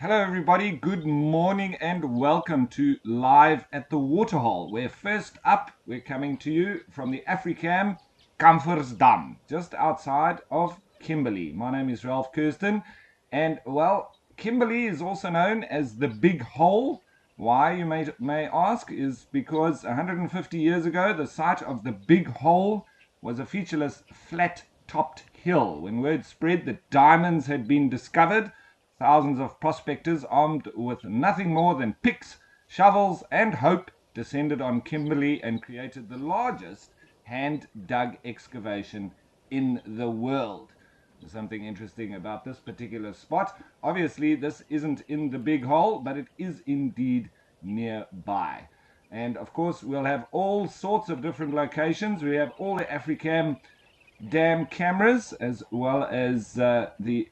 Hello everybody, good morning and welcome to Live at the Waterhole, where first up we're coming to you from the Afrikaam Kamfersdam, just outside of Kimberley. My name is Ralph Kirsten, and well, Kimberley is also known as the Big Hole. Why, you may ask, is because 150 years ago the site of the Big Hole was a featureless flat-topped hill. When word spread that diamonds had been discovered, thousands of prospectors armed with nothing more than picks, shovels, and hope descended on Kimberley and created the largest hand-dug excavation in the world. There's something interesting about this particular spot. Obviously, this isn't in the Big Hole, but it is indeed nearby. And of course, we'll have all sorts of different locations. We have all the Afrikaam dam cameras, as well as the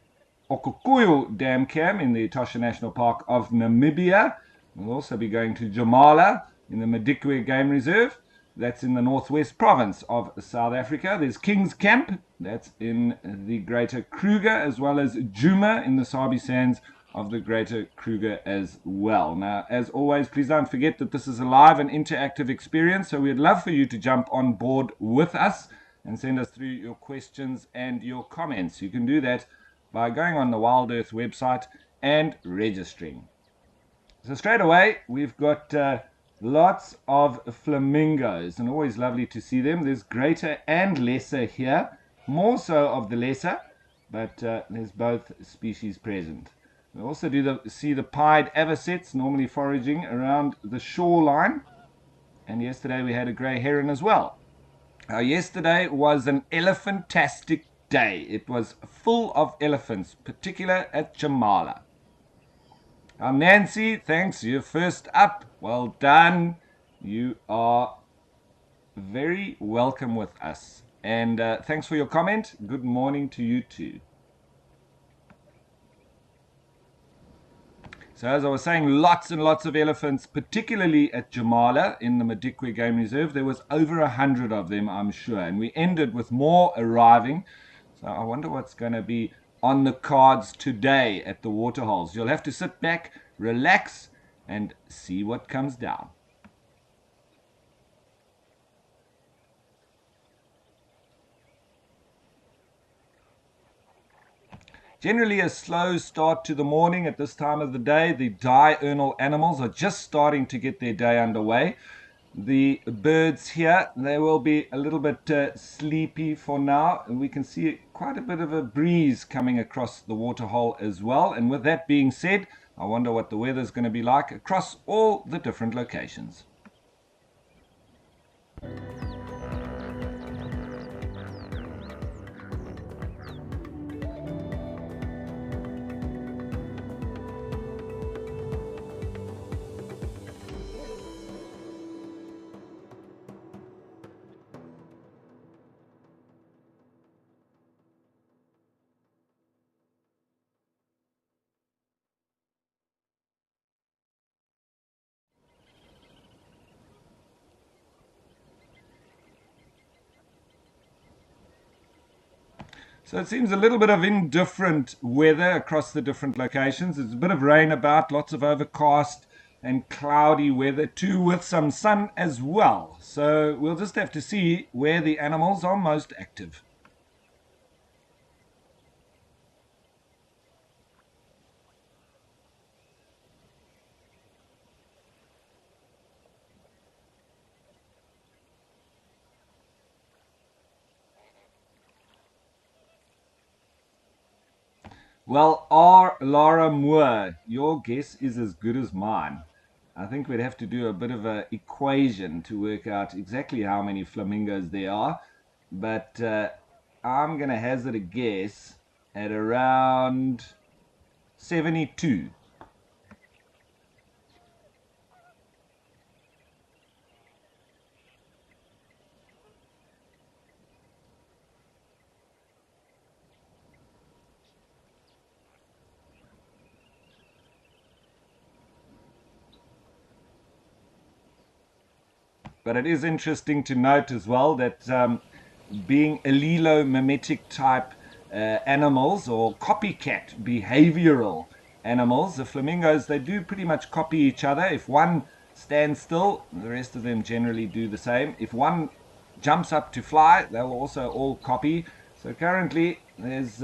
Okukuyu Dam Cam in the Etosha National Park of Namibia. We'll also be going to Jamala in the Madikwe Game Reserve. That's in the northwest province of South Africa. There's King's Camp. That's in the Greater Kruger, as well as Djuma in the Sabi Sands of the Greater Kruger as well. Now, as always, please don't forget that this is a live and interactive experience, so we'd love for you to jump on board with us and send us through your questions and your comments. You can do that by going on the WildEarth website and registering. So straight away, we've got lots of flamingos, and always lovely to see them. There's greater and lesser here, more so of the lesser, but there's both species present. We also see the pied avocets normally foraging around the shoreline, and yesterday we had a grey heron as well. Yesterday was an elephantastic day. It was full of elephants, particularly at Jamala. Nancy, thanks. You're first up. Well done. You are very welcome with us. And thanks for your comment. Good morning to you too. So as I was saying, lots and lots of elephants, particularly at Jamala in the Madikwe Game Reserve. There was over 100 of them, I'm sure. And we ended with more arriving. So I wonder what's going to be on the cards today at the Waterholes. You'll have to sit back, relax, and see what comes down. Generally a slow start to the morning at this time of the day. The diurnal animals are just starting to get their day underway. The birds here, they will be a little bit sleepy for now. And we can see quite a bit of a breeze coming across the Waterhole as well. And with that being said, I wonder what the weather's going to be like across all the different locations. So it seems a little bit of indifferent weather across the different locations. There's a bit of rain about, lots of overcast and cloudy weather too, with some sun as well. So we'll just have to see where the animals are most active. Well, R. Laura Moore, your guess is as good as mine. I think we'd have to do a bit of an equation to work out exactly how many flamingos there are. But I'm going to hazard a guess at around 72. But it is interesting to note as well that being allelomimetic type animals or copycat behavioral animals. The flamingos, they do pretty much copy each other. If one stands still, the rest of them generally do the same. If one jumps up to fly, they'll also all copy. So currently, there's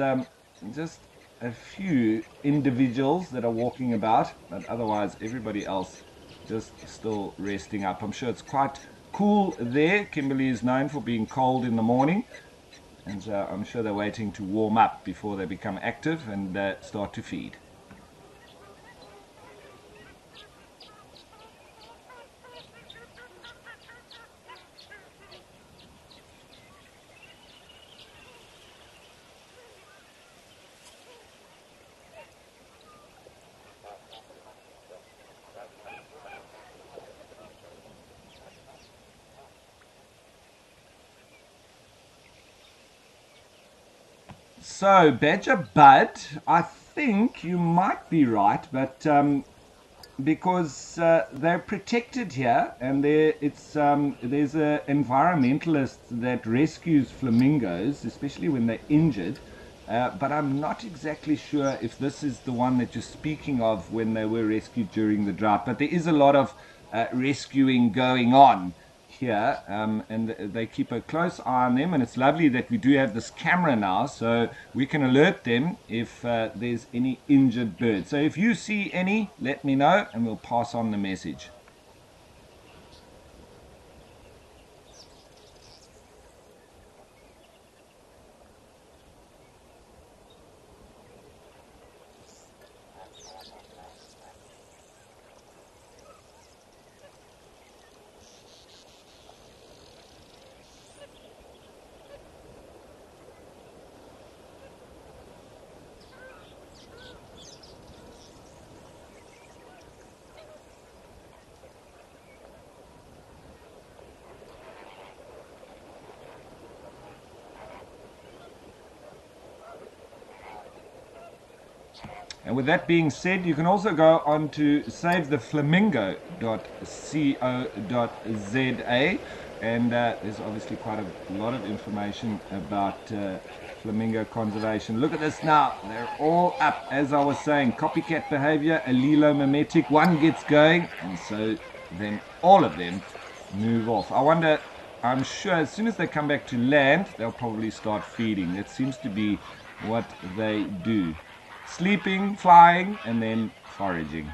just a few individuals that are walking about, but otherwise everybody else just still resting up. I'm sure it's quite cool there. Kimberley is known for being cold in the morning, and I'm sure they're waiting to warm up before they become active and start to feed. So, Badger Bud, I think you might be right, but because they're protected here, and there's an environmentalist that rescues flamingos, especially when they're injured. But I'm not exactly sure if this is the one that you're speaking of when they were rescued during the drought. But there is a lot of rescuing going on here, and they keep a close eye on them. And it's lovely that we do have this camera now, so we can alert them if there's any injured birds. So if you see any, let me know, and we'll pass on the message. And with that being said, you can also go on to savetheflamingo.co.za, and there's obviously quite a lot of information about flamingo conservation. Look at this now, they're all up. As I was saying, copycat behavior, allelomimetic. One gets going, and so then all of them move off. I'm sure as soon as they come back to land, they'll probably start feeding. It seems to be what they do. Sleeping, flying, and then foraging.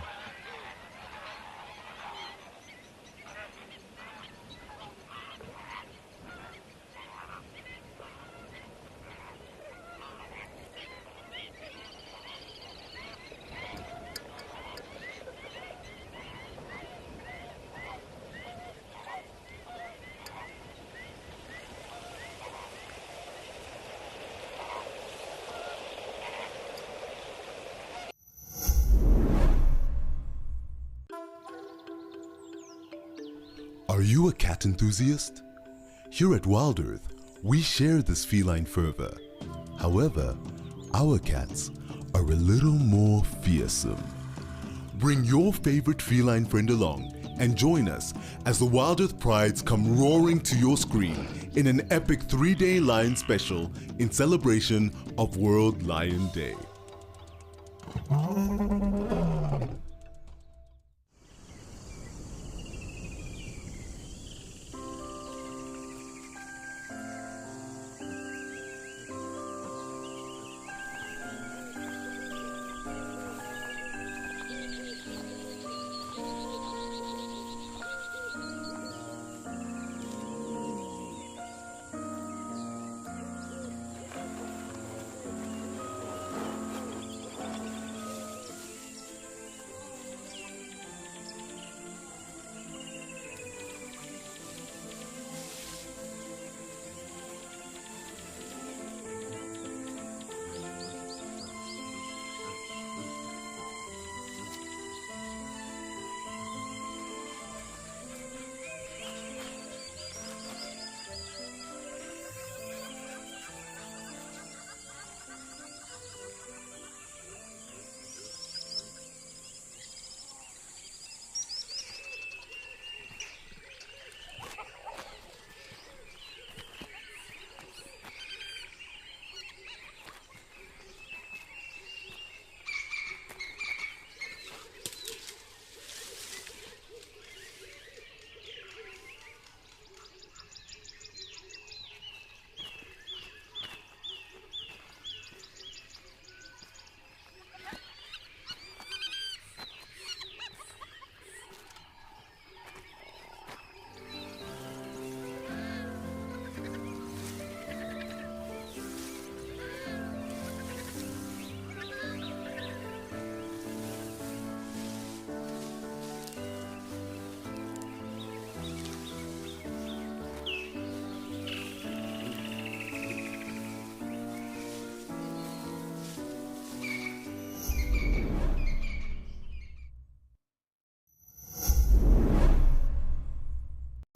Are you a cat enthusiast? Here at WildEarth, we share this feline fervor. However, our cats are a little more fearsome. Bring your favorite feline friend along and join us as the WildEarth prides come roaring to your screen in an epic 3-day lion special in celebration of World Lion Day.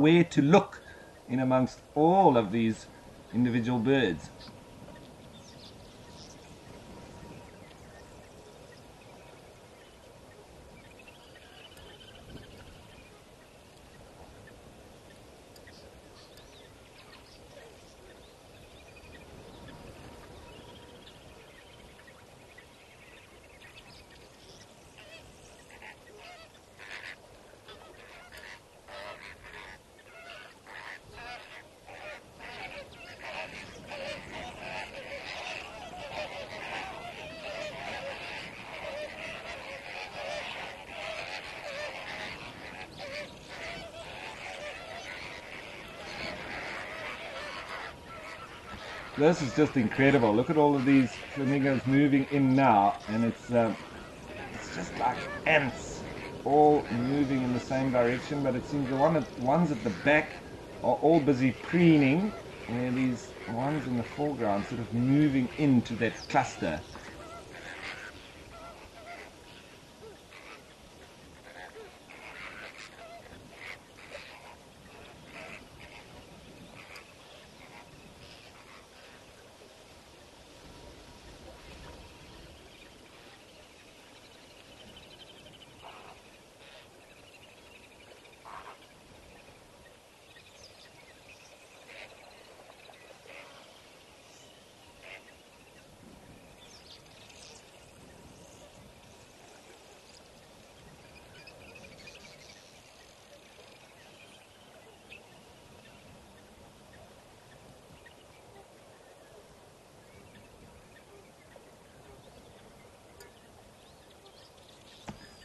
where to look in amongst all of these individual birds. This is just incredible. Look at all of these flamingos moving in now, and it's just like ants, all moving in the same direction. But it seems the ones at the back are all busy preening, and these ones in the foreground sort of moving into that cluster.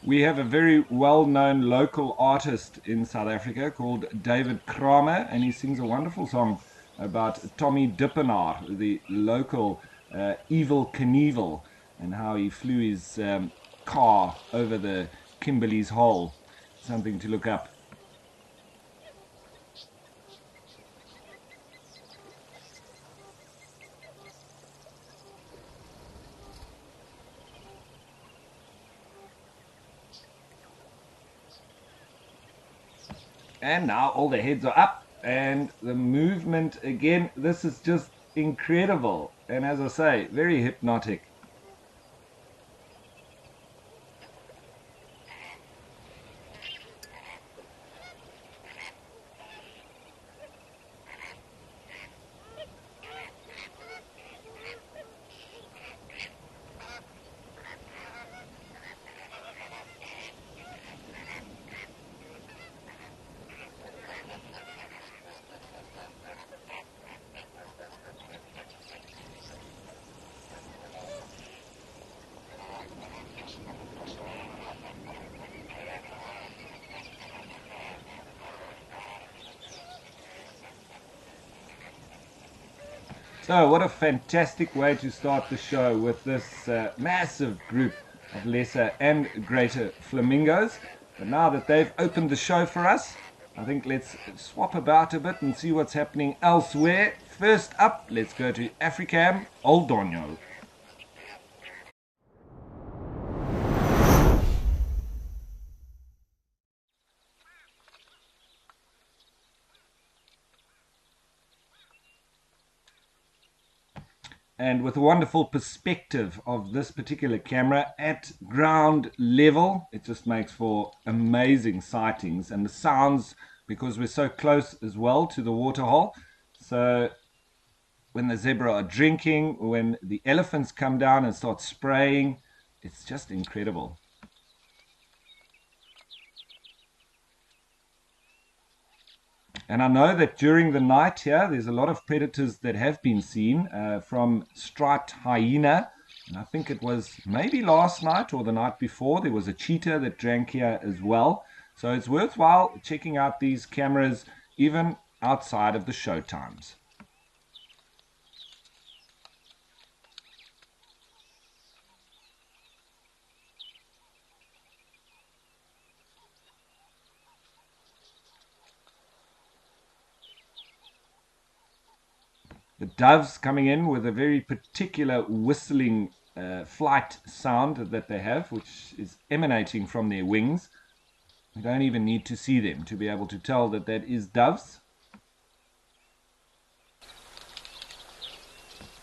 We have a very well-known local artist in South Africa called David Kramer, and he sings a wonderful song about Tommy Dippenaar, the local Evil Knievel, and how he flew his car over the Kimberley's Hole. Something to look up. And now all the heads are up and the movement again. This is just incredible. And as I say, very hypnotic. So what a fantastic way to start the show with this massive group of lesser and greater flamingos. But now that they've opened the show for us, I think let's swap about a bit and see what's happening elsewhere. First up, let's go to Africam Old Donyo. And with a wonderful perspective of this particular camera at ground level, it just makes for amazing sightings. And the sounds, because we're so close as well to the waterhole. So when the zebra are drinking, when the elephants come down and start spraying, it's just incredible. And I know that during the night here, there's a lot of predators that have been seen from striped hyena. And I think it was maybe last night or the night before, there was a cheetah that drank here as well. So it's worthwhile checking out these cameras even outside of the show times. The doves coming in with a very particular whistling flight sound that they have, which is emanating from their wings. You don't even need to see them to be able to tell that that is doves.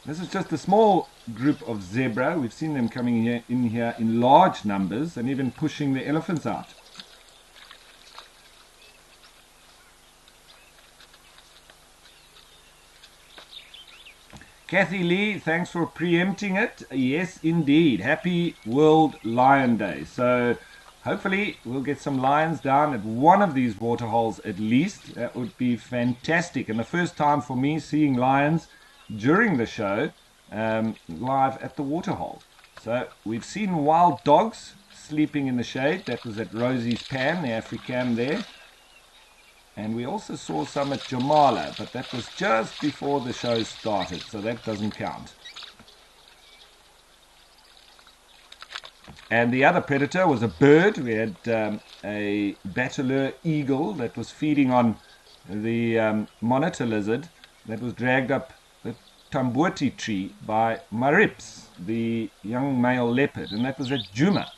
This is just a small group of zebra. We've seen them coming in here in large numbers and even pushing the elephants out. Kathy Lee, thanks for preempting it. Yes, indeed. Happy World Lion Day. So hopefully we'll get some lions down at one of these water holes at least. That would be fantastic. And the first time for me seeing lions during the show live at the water hole. So we've seen wild dogs sleeping in the shade. That was at Rosie's Pan, the Africam there. And we also saw some at Jamala, but that was just before the show started, so that doesn't count. And the other predator was a bird. We had a bateleur eagle that was feeding on the monitor lizard that was dragged up the Tamboti tree by Marips, the young male leopard, and that was at Juma.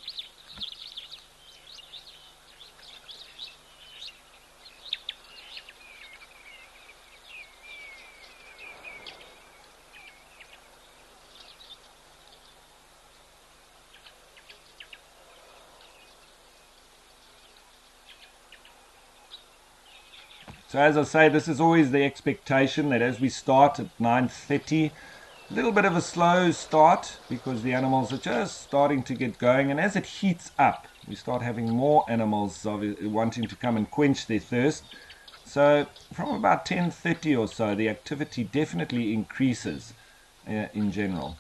So as I say, this is always the expectation that as we start at 9:30, a little bit of a slow start because the animals are just starting to get going, and as it heats up, we start having more animals wanting to come and quench their thirst. So from about 10:30 or so, the activity definitely increases in general.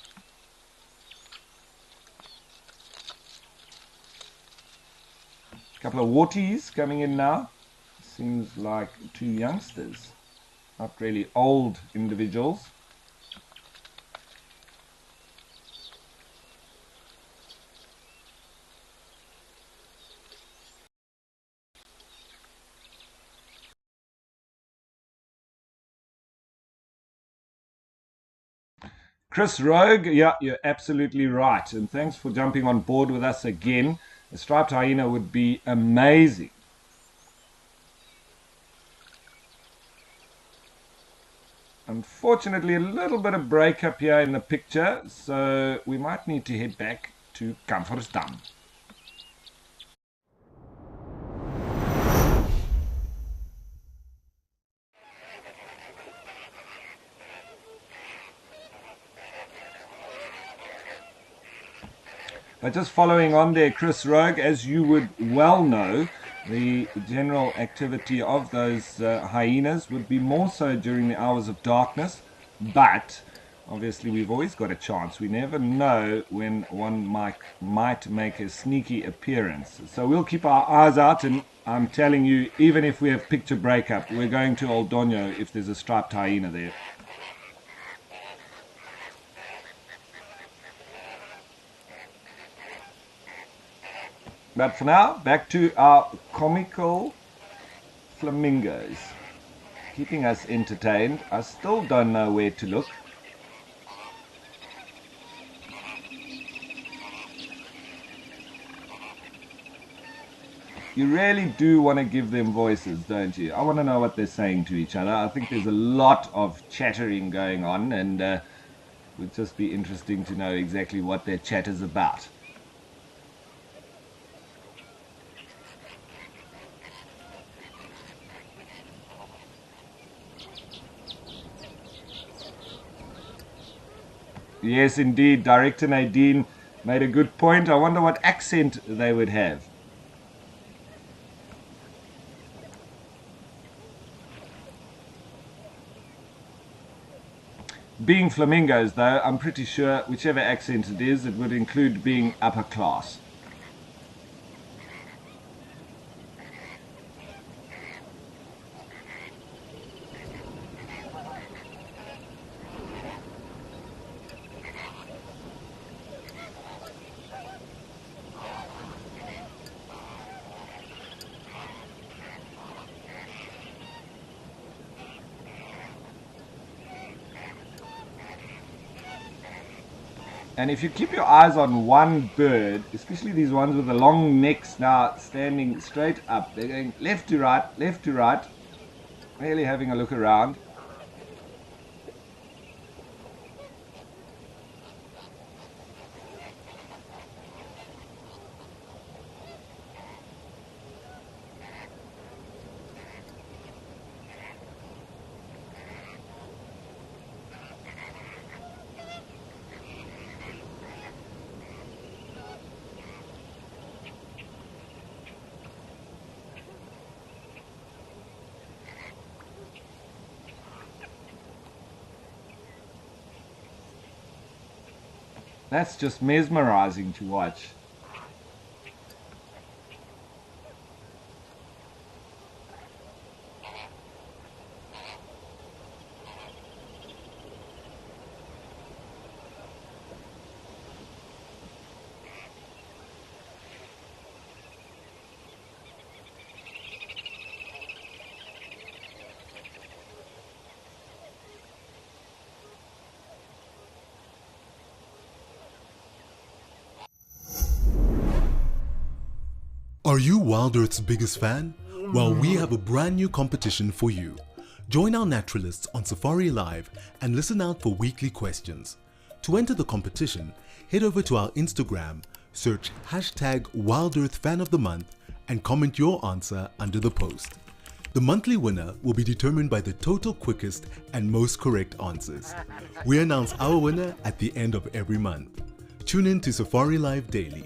A couple of warties coming in now. Seems like two youngsters, not really old individuals. Chris Rogue, yeah, you're absolutely right. And thanks for jumping on board with us again. A striped hyena would be amazing. Unfortunately, a little bit of breakup here in the picture, so we might need to head back to Kamfersdam. But just following on there, Chris Rogue, as you would well know, the general activity of those hyenas would be more so during the hours of darkness, but obviously we've always got a chance. We never know when one might make a sneaky appearance. So we'll keep our eyes out, and I'm telling you, even if we have picture breakup, we're going to Old Donyo if there's a striped hyena there. But for now, back to our comical flamingos. Keeping us entertained. I still don't know where to look. You really do want to give them voices, don't you? I want to know what they're saying to each other. I think there's a lot of chattering going on, and it would just be interesting to know exactly what their chat is about. Yes, indeed. Director Nadine made a good point. I wonder what accent they would have. Being flamingos, though, I'm pretty sure whichever accent it is, it would include being upper class. And if you keep your eyes on one bird, especially these ones with the long necks now standing straight up, they're going left to right, really having a look around. That's just mesmerizing to watch. Are you WildEarth's biggest fan? Well, we have a brand new competition for you. Join our naturalists on Safari Live and listen out for weekly questions. To enter the competition, head over to our Instagram, search #WildEarthFanOfTheMonth and comment your answer under the post. The monthly winner will be determined by the total quickest and most correct answers. We announce our winner at the end of every month. Tune in to Safari Live daily.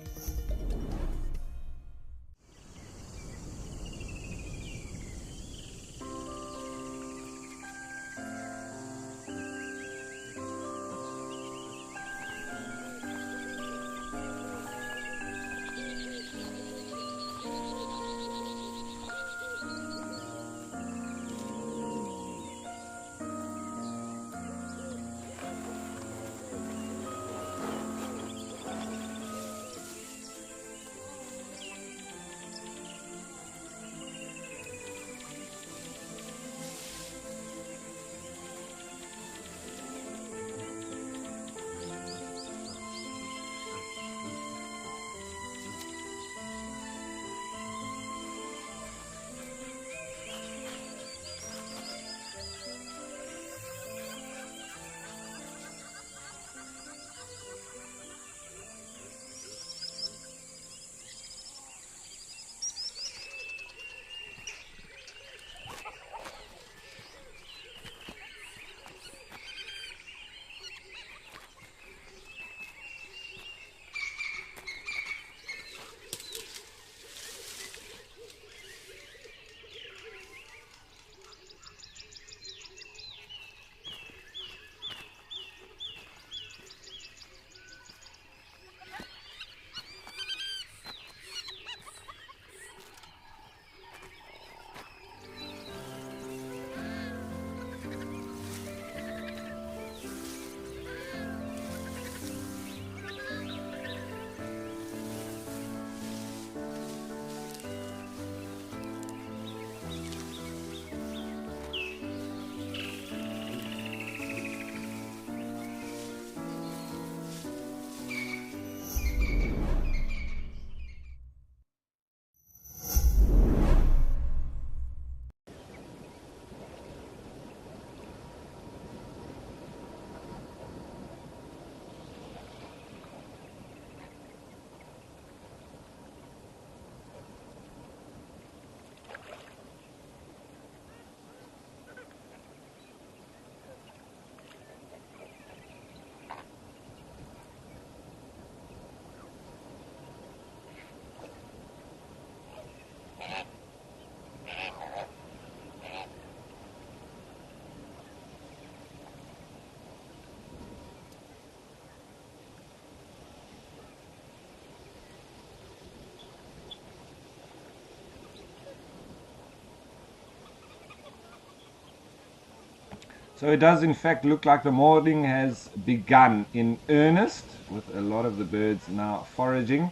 So it does in fact look like the morning has begun in earnest, with a lot of the birds now foraging.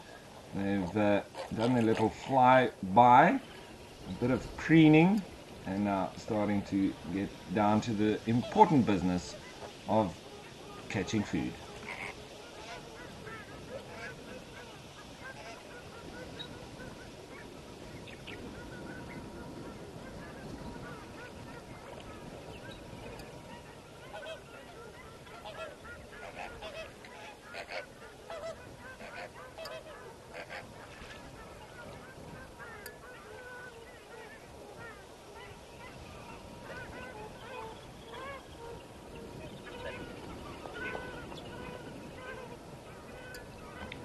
They've done their little fly-by, a bit of preening, and now starting to get down to the important business of catching food.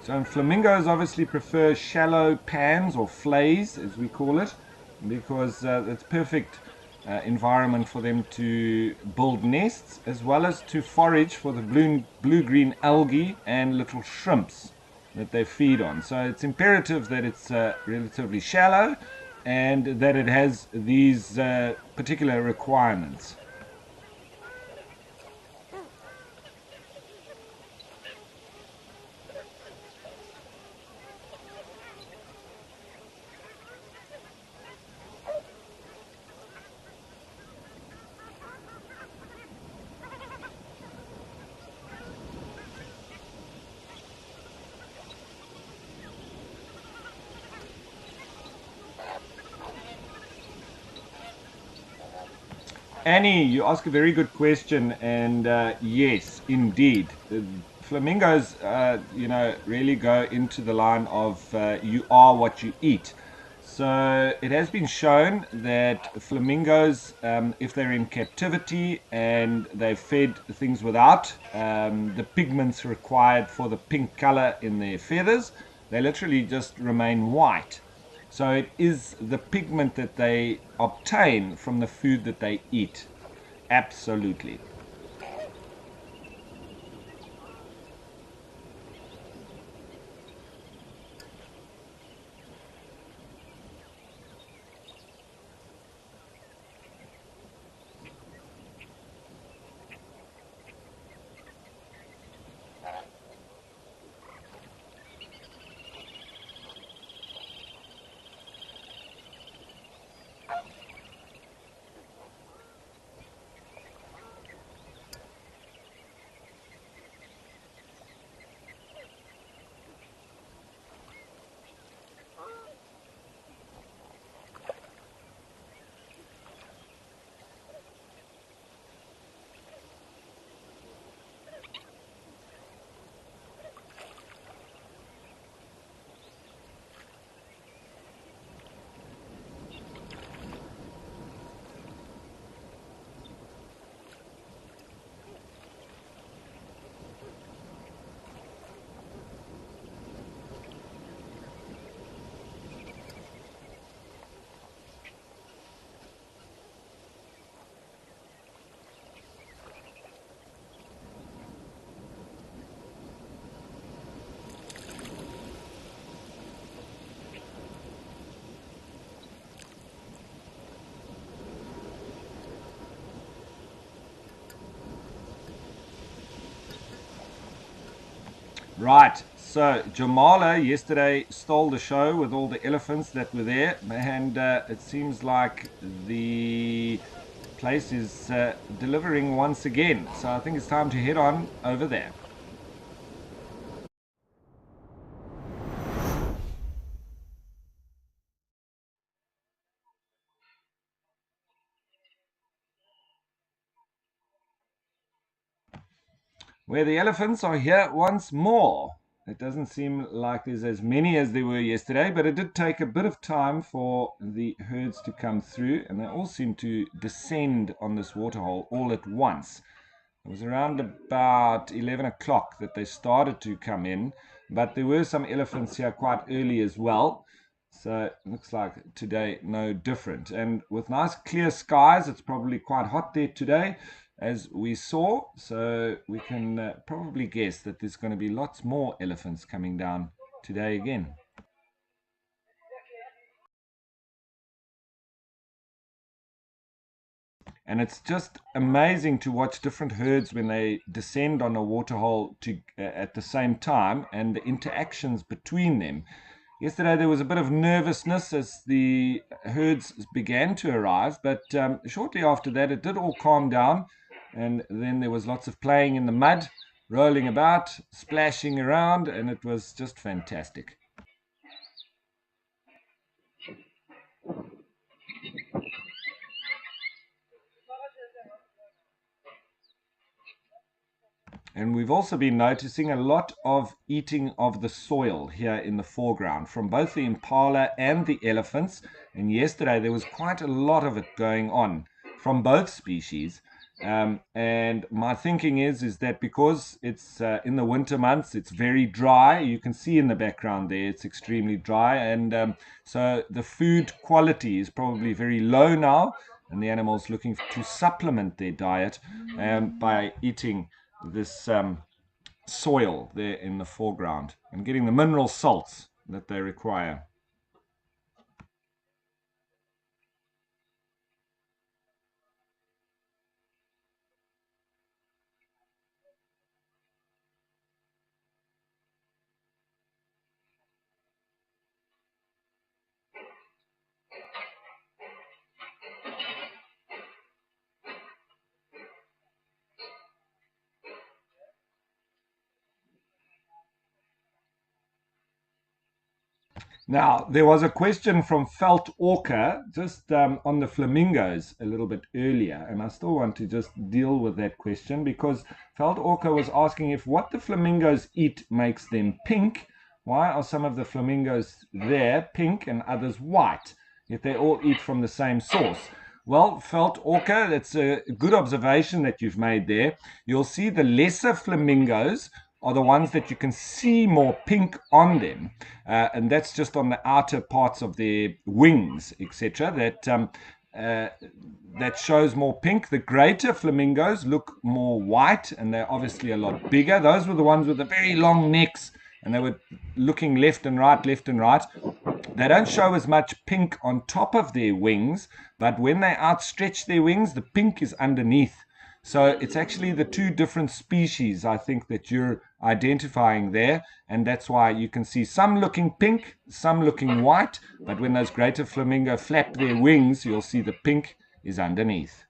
So flamingos obviously prefer shallow pans or flays, as we call it, because it's perfect environment for them to build nests as well as to forage for the blue-green algae and little shrimps that they feed on. So it's imperative that it's relatively shallow and that it has these particular requirements. Annie, you ask a very good question, and yes, indeed, flamingos, really go into the line of you are what you eat. So it has been shown that flamingos, if they're in captivity and they've fed things without the pigments required for the pink color in their feathers, they literally just remain white. So it is the pigment that they obtain from the food that they eat. Absolutely. Right. So Jamala yesterday stole the show with all the elephants that were there, and it seems like the place is delivering once again. So I think it's time to head on over there. Where the elephants are here once more. It doesn't seem like there's as many as there were yesterday, but it did take a bit of time for the herds to come through, and they all seem to descend on this waterhole all at once. It was around about 11 o'clock that they started to come in, but there were some elephants here quite early as well. So it looks like today no different. And with nice clear skies, it's probably quite hot there today, as we saw. So we can probably guess that there's going to be lots more elephants coming down today again. And it's just amazing to watch different herds when they descend on a waterhole at the same time and the interactions between them. Yesterday there was a bit of nervousness as the herds began to arrive, but shortly after that it did all calm down, and then there was lots of playing in the mud, rolling about, splashing around, and it was just fantastic. And we've also been noticing a lot of eating of the soil here in the foreground from both the impala and the elephants. And yesterday there was quite a lot of it going on from both species. And my thinking is that because it's in the winter months, it's very dry. You can see in the background there, it's extremely dry. And so the food quality is probably very low now. And the animals looking to supplement their diet by eating this soil there in the foreground and getting the mineral salts that they require. Now, there was a question from Felt Orca just on the flamingos a little bit earlier, and I still want to just deal with that question because Felt Orca was asking if what the flamingos eat makes them pink. Why are some of the flamingos there pink and others white, yet they all eat from the same source? Well, Felt Orca, that's a good observation that you've made there. You'll see the lesser flamingos are the ones that you can see more pink on them, and that's just on the outer parts of their wings, etc. Uh, that shows more pink. The greater flamingos look more white, and they're obviously a lot bigger. Those were the ones with the very long necks, and they were looking left and right, left and right. They don't show as much pink on top of their wings, but when they outstretch their wings, the pink is underneath. So it's actually the two different species, I think, that you're identifying there. And that's why you can see some looking pink, some looking white. But when those greater flamingo flap their wings, you'll see the pink is underneath.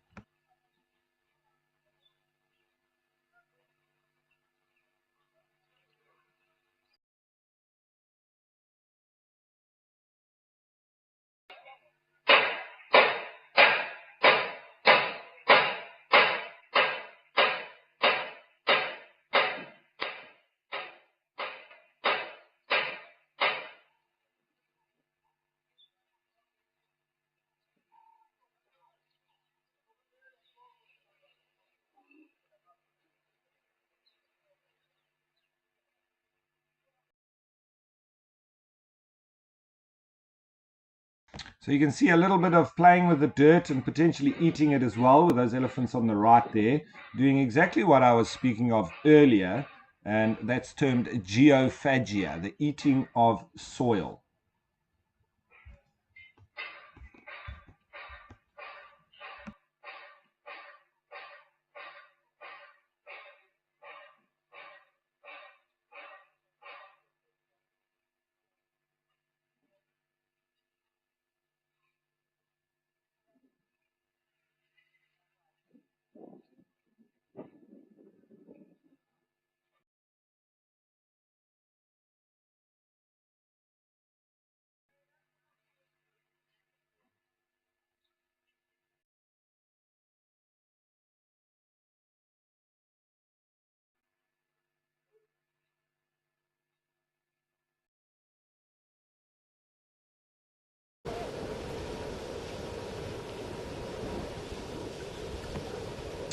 So you can see a little bit of playing with the dirt and potentially eating it as well with those elephants on the right there, doing exactly what I was speaking of earlier, and that's termed geophagia, the eating of soil.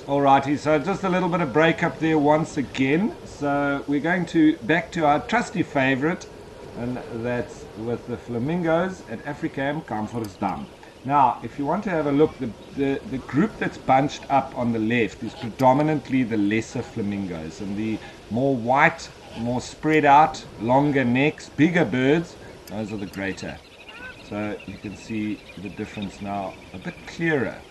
Alrighty, so just a little bit of break up there once again. So we're going to back to our trusty favorite, and that's with the flamingos at Africam Kamfersdam. Now, if you want to have a look, the group that's bunched up on the left is predominantly the lesser flamingos, and the more white, more spread out, longer necks, bigger birds, those are the greater. So you can see the difference now a bit clearer.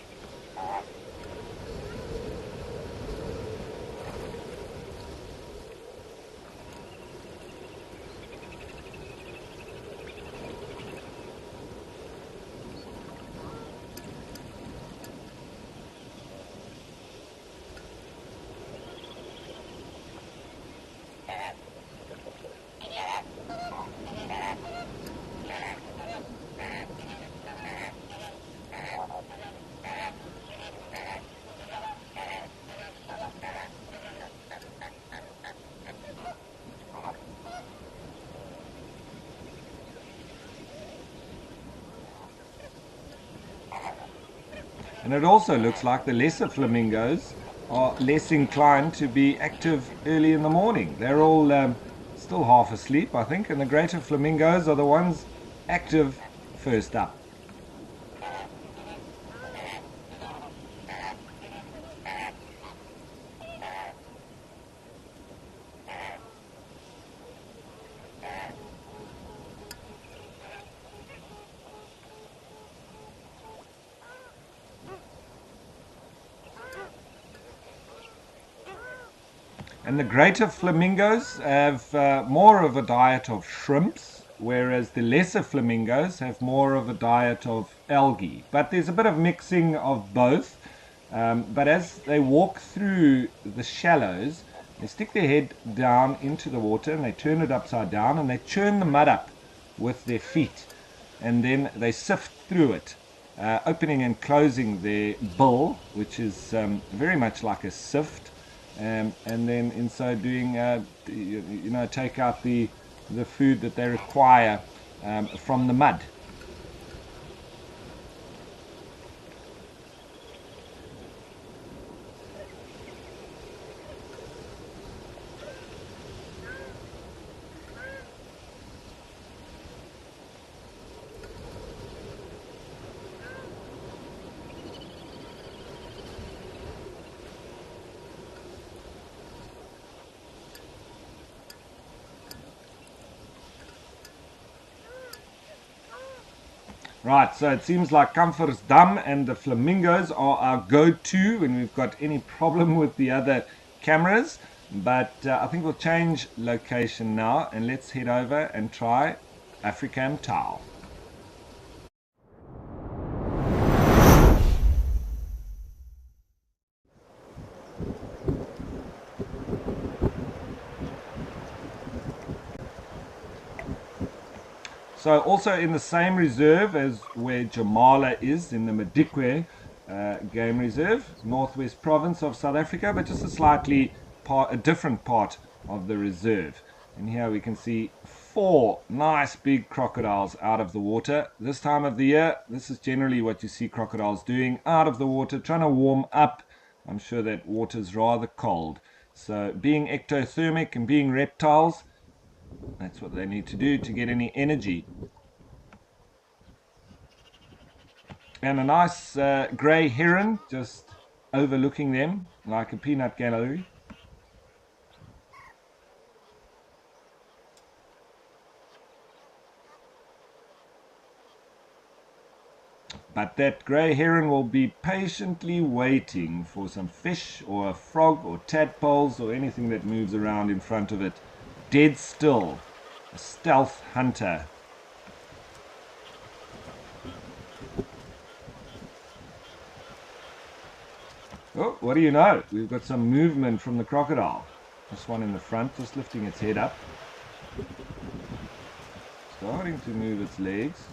And it also looks like the lesser flamingos are less inclined to be active early in the morning. They're all still half asleep, I think, and the greater flamingos are the ones active first up. And the greater flamingos have more of a diet of shrimps, whereas the lesser flamingos have more of a diet of algae. But there's a bit of mixing of both. But as they walk through the shallows, they stick their head down into the water and they turn it upside down and they churn the mud up with their feet. And then they sift through it, opening and closing their bill, which is very much like a sift. And then in so doing, take out the food that they require from the mud. Right, so it seems like Comfort's Dam and the flamingos are our go-to when we've got any problem with the other cameras. But I think we'll change location now and let's head over and try Africam Tau. So also in the same reserve as where Jamala is, in the Madikwe Game Reserve, Northwest Province of South Africa, but just a different part of the reserve. And here we can see 4 nice big crocodiles out of the water. This time of the year, this is generally what you see crocodiles doing, out of the water, trying to warm up. I'm sure that water's rather cold. So being ectothermic and being reptiles, that's what they need to do to get any energy. And a nice grey heron just overlooking them like a peanut gallery. But that grey heron will be patiently waiting for some fish or a frog or tadpoles or anything that moves around in front of it. Dead still. A stealth hunter. Oh, what do you know? We've got some movement from the crocodile. This one in the front just lifting its head up. Starting to move its legs.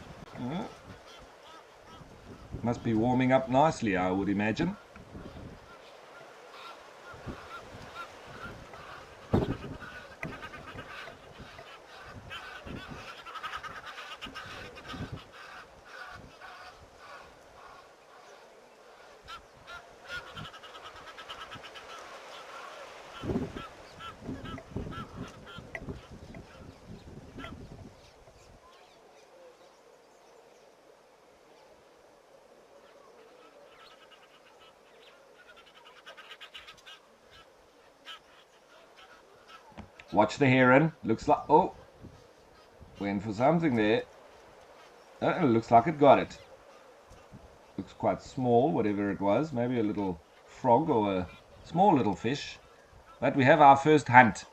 Must be warming up nicely, I would imagine. Watch the heron. Looks like... Oh! Went for something there. Oh, it looks like it got it. Looks quite small, whatever it was. Maybe a little frog or a small little fish. But we have our first hunt.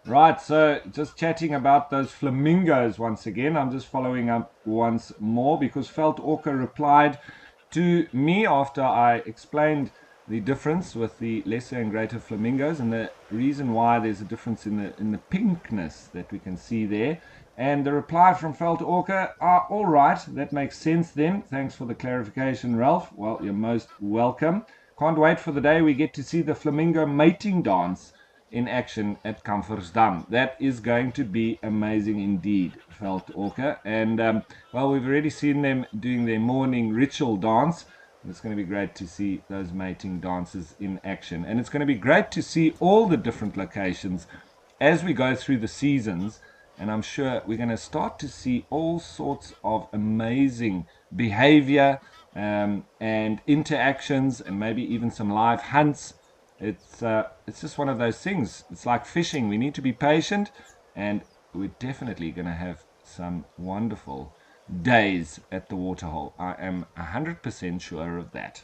Right, so just chatting about those flamingos once again. I'm just following up once more because Felt Orca replied to me after I explained the difference with the lesser and greater flamingos and the reason why there's a difference in the pinkness that we can see there. And the reply from Felt Orca, all right, that makes sense then. Thanks for the clarification, Ralph. Well, you're most welcome. Can't wait for the day we get to see the flamingo mating dance in action at Kamfersdam. That is going to be amazing indeed, Felt Orca. And well, we've already seen them doing their morning ritual dance. It's going to be great to see those mating dances in action. And it's going to be great to see all the different locations as we go through the seasons. And I'm sure we're going to start to see all sorts of amazing behavior and interactions and maybe even some live hunts. It's just one of those things. It's like fishing. We need to be patient, and we're definitely going to have some wonderful days at the Waterhole. I am 100% sure of that.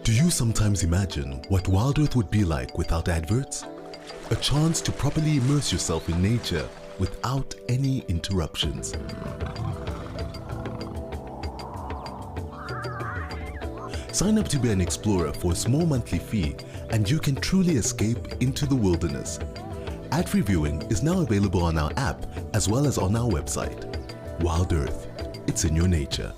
Do you sometimes imagine what WildEarth would be like without adverts? A chance to properly immerse yourself in nature without any interruptions. Sign up to be an explorer for a small monthly fee and you can truly escape into the wilderness. Ad-free viewing is now available on our app as well as on our website. WildEarth, it's in your nature.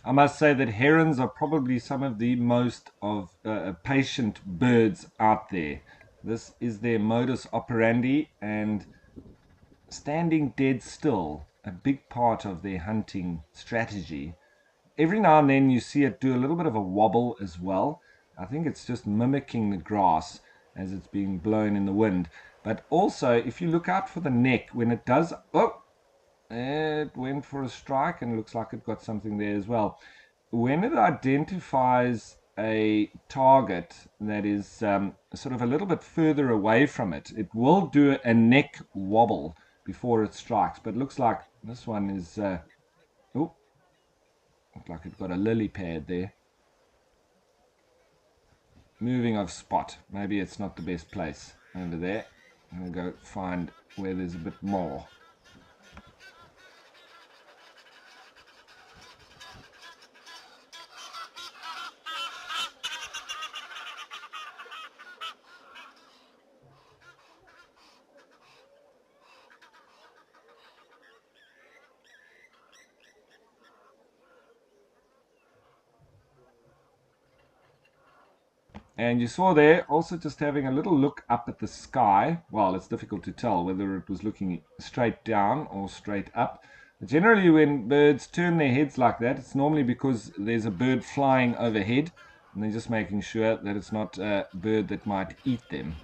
I must say that herons are probably some of the most of patient birds out there. This is their modus operandi, and standing dead still, a big part of their hunting strategy. Every now and then you see it do a little bit of a wobble as well. I think it's just mimicking the grass as it's being blown in the wind. But also, if you look out for the neck, when it does, oh, it went for a strike and it looks like it got something there as well. When it identifies a target that is sort of a little bit further away from it, it will do a neck wobble before it strikes. But it looks like This one is, oh, looked like it got a lily pad there. Moving of spot. Maybe it's not the best place over there. I'm going to go find where there's a bit more. And you saw there also just having a little look up at the sky. Well, it's difficult to tell whether it was looking straight down or straight up. Generally, when birds turn their heads like that, it's normally because there's a bird flying overhead, and they're just making sure that it's not a bird that might eat them.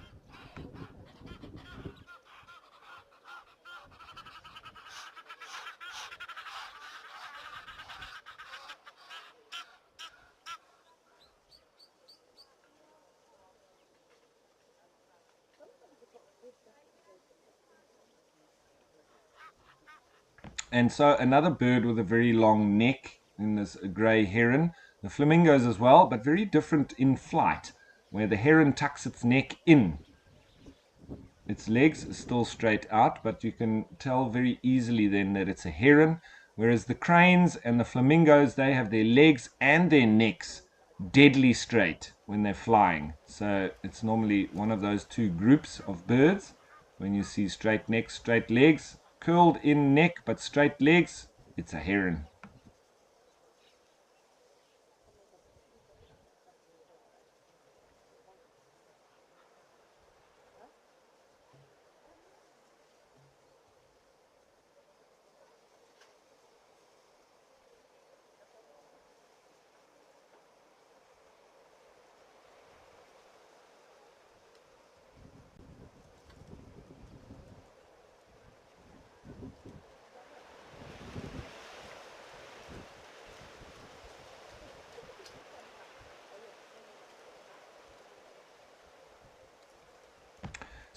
And so another bird with a very long neck in this grey heron. The flamingos as well, but very different in flight, where the heron tucks its neck in. Its legs are still straight out, but you can tell very easily then that it's a heron, whereas the cranes and the flamingos, they have their legs and their necks deadly straight when they're flying. So it's normally one of those two groups of birds. When you see straight necks, straight legs, curled in neck but straight legs, it's a heron.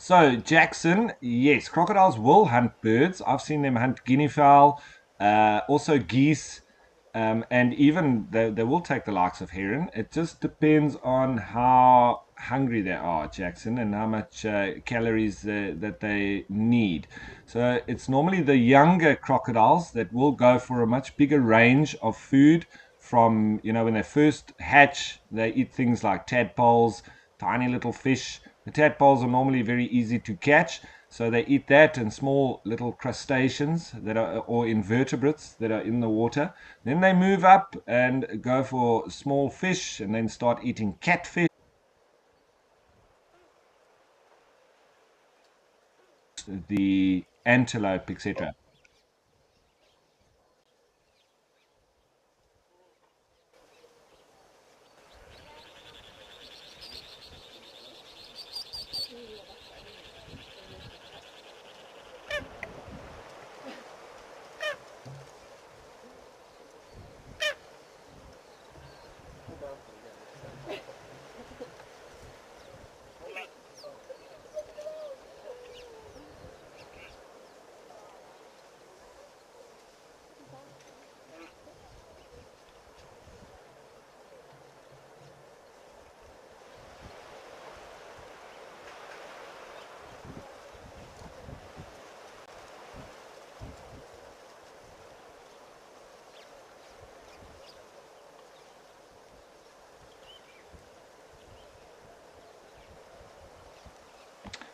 So, Jackson, yes, crocodiles will hunt birds. I've seen them hunt guinea fowl, also geese, and even they will take the likes of heron. It just depends on how hungry they are, Jackson, and how much calories that they need. So, it's normally the younger crocodiles that will go for a much bigger range of food from, when they first hatch, they eat things like tadpoles, tiny little fish. The tadpoles are normally very easy to catch, so they eat that and small little crustaceans that are or invertebrates that are in the water. Then they move up and go for small fish and then start eating catfish, the antelope, etc.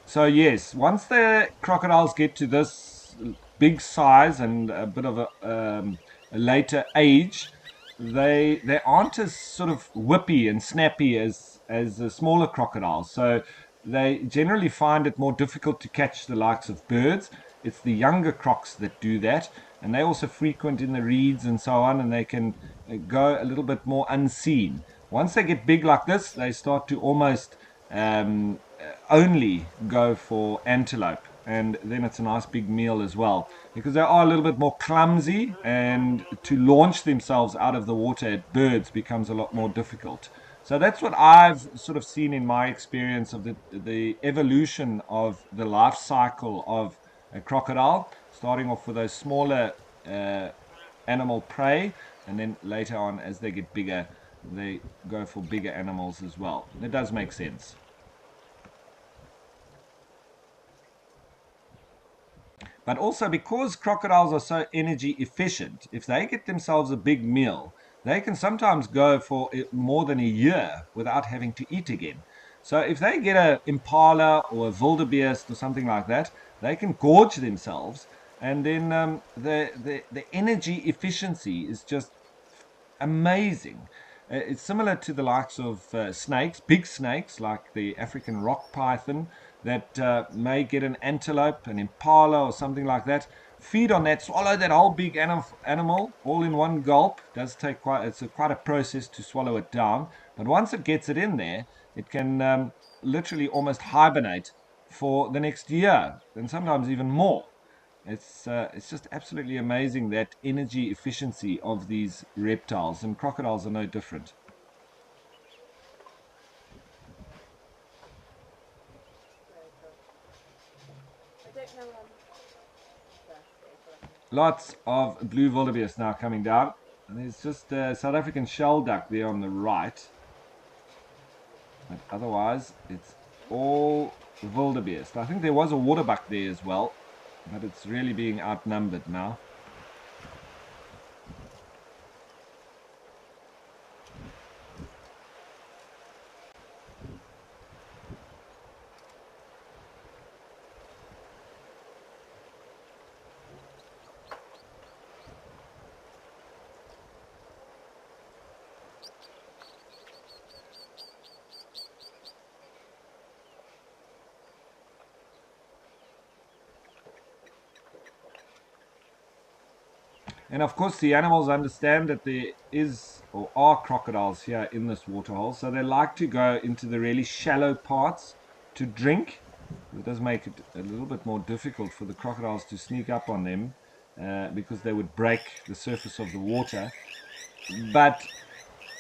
So yes, once the crocodiles get to this big size and a bit of a later age, they aren't as sort of whippy and snappy as the smaller crocodiles. So they generally find it more difficult to catch the likes of birds. It's the younger crocs that do that, and they also frequent in the reeds and so on, and they can go a little bit more unseen. Once they get big like this, they start to almost only go for antelope, and then it's a nice big meal as well because they are a little bit more clumsy, and to launch themselves out of the water at birds becomes a lot more difficult. So that's what I've sort of seen in my experience of the evolution of the life cycle of a crocodile. starting off with those smaller animal prey, and then later on, as they get bigger, they go for bigger animals as well. It does make sense. But also, because crocodiles are so energy efficient, if they get themselves a big meal, they can sometimes go for more than a year without having to eat again. So if they get a impala or a wildebeest or something like that, they can gorge themselves, and then the energy efficiency is just amazing. It's similar to the likes of snakes, big snakes like the African rock python that may get an antelope, an impala, or something like that. Feed on that, swallow that whole big animal all in one gulp. It does take quite a process to swallow it down, but once it gets it in there, it can literally almost hibernate for the next year, and sometimes even more. It's just absolutely amazing, that energy efficiency of these reptiles, and crocodiles are no different. Lots of blue wildebeest now coming down. And there's just a South African shell duck there on the right. But otherwise, it's all wildebeest. I think there was a waterbuck there as well, but it's really being outnumbered now. And of course, the animals understand that there is or are crocodiles here in this waterhole, so they like to go into the really shallow parts to drink. It does make it a little bit more difficult for the crocodiles to sneak up on them because they would break the surface of the water. But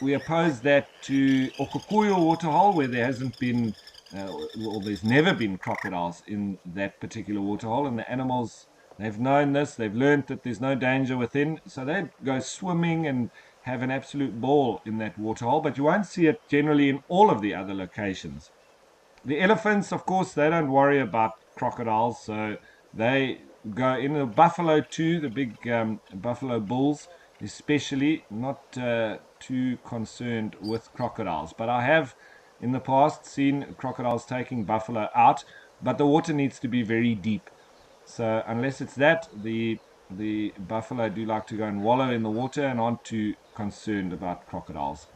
we oppose that to Okukuyo waterhole, where there hasn't been, or there's never been crocodiles in that particular waterhole, and the animals, they've known this, they've learned that there's no danger within, so they go swimming and have an absolute ball in that waterhole. But you won't see it generally in all of the other locations. The elephants, of course, they don't worry about crocodiles, so they go in. The buffalo too, the big buffalo bulls especially, not too concerned with crocodiles. But I have in the past seen crocodiles taking buffalo out, but the water needs to be very deep. So unless it's that, the buffalo do like to go and wallow in the water and aren't too concerned about crocodiles.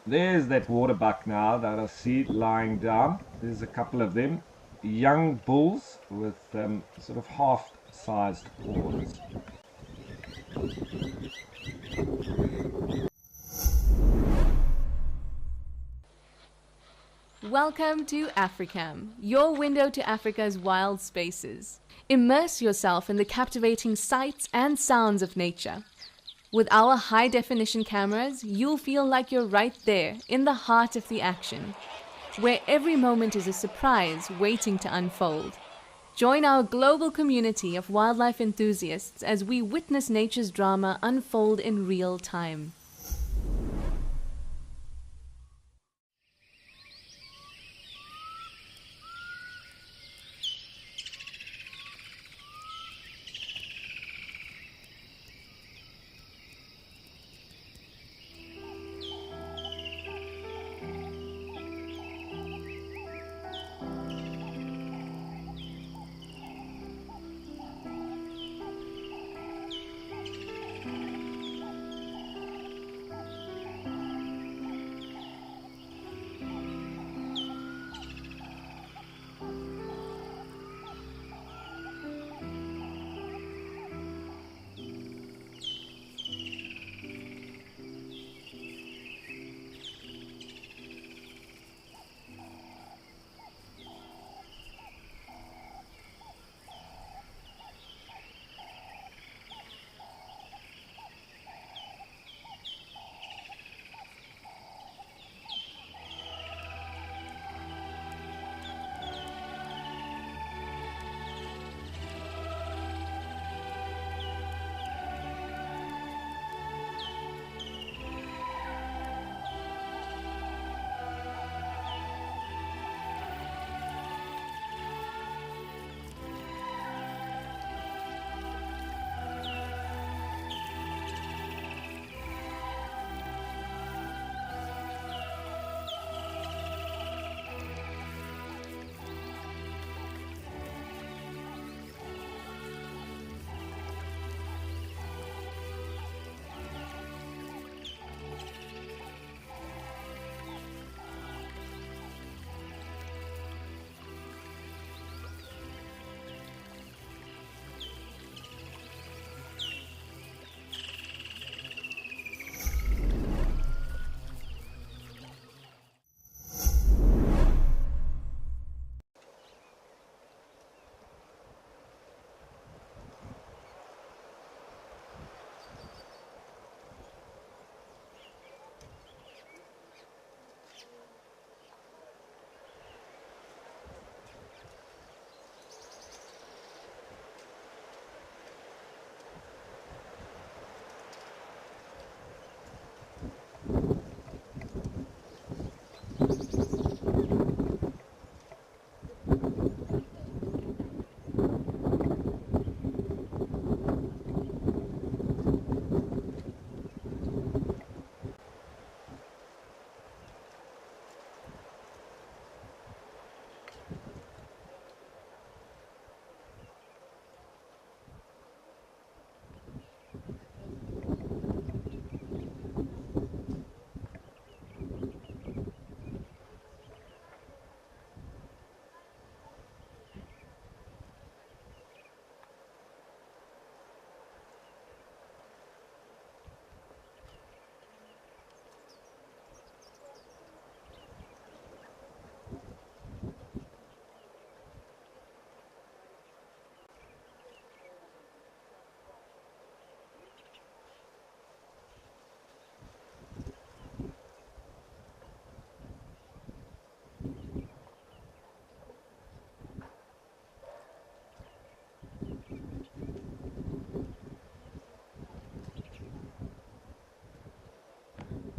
There's that waterbuck now that I see lying down. There's a couple of them. Young bulls with sort of half-sized horns. Welcome to Africam, your window to Africa's wild spaces. Immerse yourself in the captivating sights and sounds of nature. With our high-definition cameras, you'll feel like you're right there in the heart of the action, where every moment is a surprise waiting to unfold. Join our global community of wildlife enthusiasts as we witness nature's drama unfold in real time.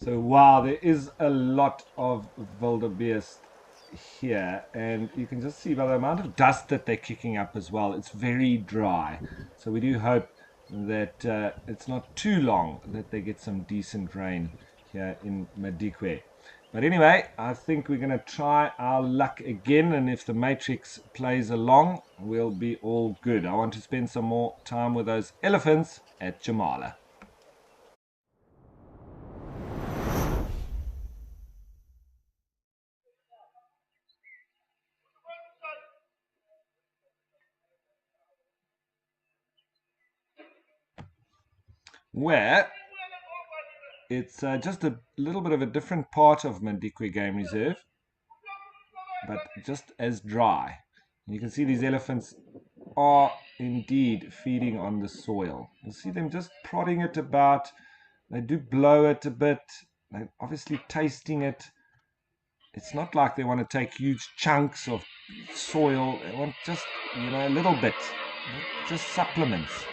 So wow, there is a lot of wildebeest here, and you can just see by the amount of dust that they're kicking up as well. It's very dry, so we do hope that it's not too long that they get some decent rain here in Madikwe. But anyway, I think we're going to try our luck again, and if the Matrix plays along, we'll be all good. I want to spend some more time with those elephants at Jamala. Where it's just a little bit of a different part of Madikwe Game Reserve, but just as dry. You can see these elephants are indeed feeding on the soil. You see them just prodding it about. They do blow it a bit. They're obviously tasting it. It's not like they want to take huge chunks of soil. They want just, a little bit, just supplements.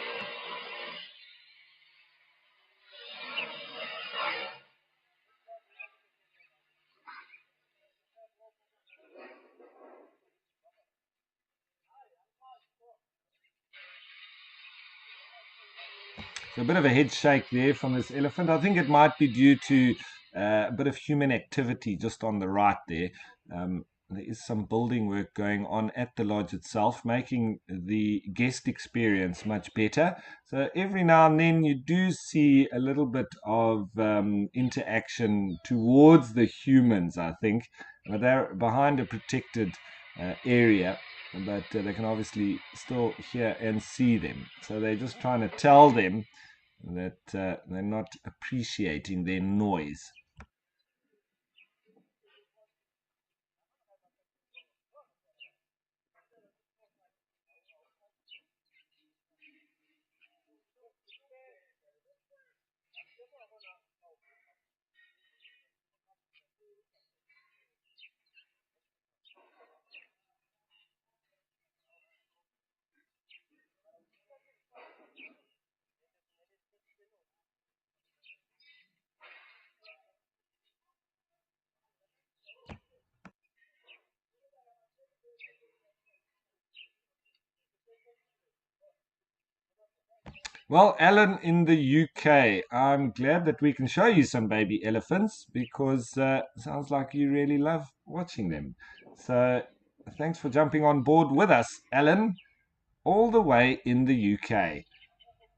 So a bit of a head shake there from this elephant. I think it might be due to a bit of human activity just on the right there. There is some building work going on at the lodge itself, making the guest experience much better. So every now and then you do see a little bit of interaction towards the humans, I think. But they're behind a protected area, but they can obviously still hear and see them. So they're just trying to tell them that they're not appreciating their noise. Well, Alan, in the UK, I'm glad that we can show you some baby elephants because sounds like you really love watching them. So thanks for jumping on board with us, Alan, all the way in the UK.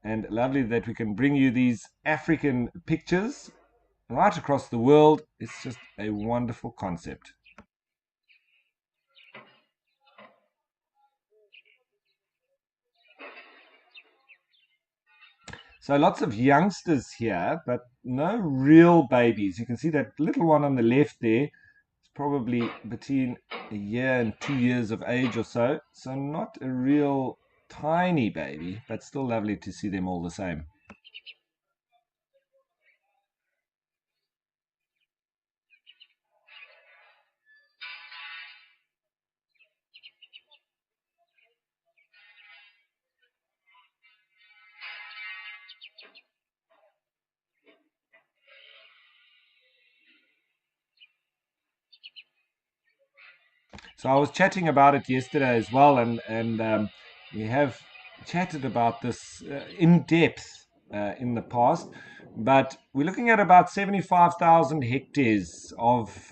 And lovely that we can bring you these African pictures right across the world. It's just a wonderful concept. So lots of youngsters here, but no real babies. You can see that little one on the left there. It's probably between a year and 2 years of age or so. So not a real tiny baby, but still lovely to see them all the same. So I was chatting about it yesterday as well, and we have chatted about this in depth in the past. But we're looking at about 75,000 hectares of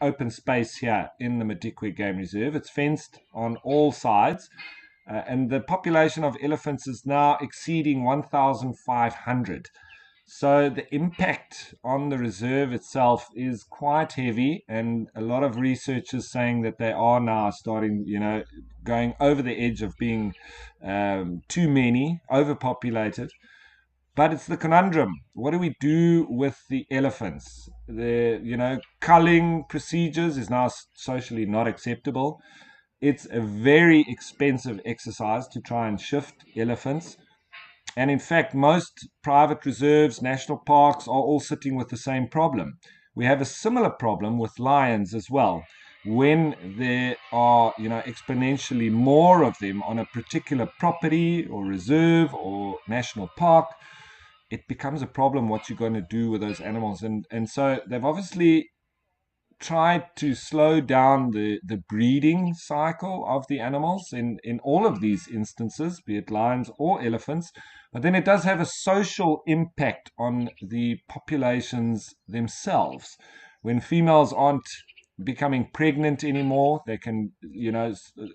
open space here in the Madikwe Game Reserve. It's fenced on all sides, and the population of elephants is now exceeding 1,500. So the impact on the reserve itself is quite heavy, and a lot of researchers saying that they are now starting, going over the edge of being too many, overpopulated. But it's the conundrum. What do we do with the elephants? Culling procedures is now socially not acceptable. It's a very expensive exercise to try and shift elephants. And in fact, most private reserves, national parks are all sitting with the same problem. We have a similar problem with lions as well. When there are, exponentially more of them on a particular property or reserve or national park, it becomes a problem what you're going to do with those animals. And so they've obviously tried to slow down the breeding cycle of the animals in all of these instances, be it lions or elephants. But then it does have a social impact on the populations themselves. When females aren't becoming pregnant anymore, they can,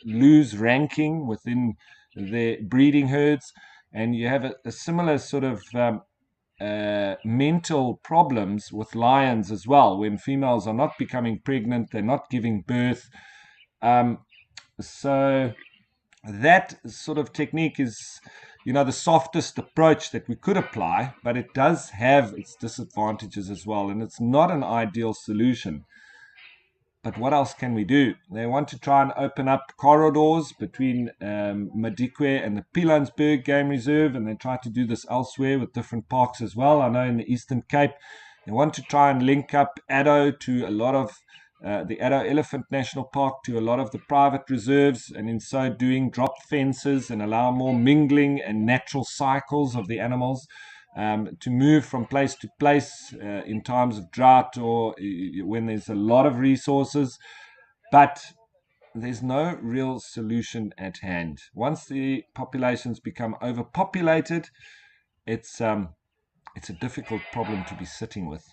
lose ranking within their breeding herds. And you have a similar sort of mental problems with lions as well. When females are not becoming pregnant, they're not giving birth. So that sort of technique is, the softest approach that we could apply, but it does have its disadvantages as well, and it's not an ideal solution. But what else can we do? They want to try and open up corridors between Madikwe and the Pilanesberg Game Reserve, and they try to do this elsewhere with different parks as well. I know in the Eastern Cape, they want to try and link up Addo to a lot of the Addo Elephant National Park to a lot of the private reserves, and in so doing, drop fences and allow more mingling and natural cycles of the animals. To move from place to place in times of drought or when there's a lot of resources. But there's no real solution at hand. Once the populations become overpopulated, it's a difficult problem to be sitting with.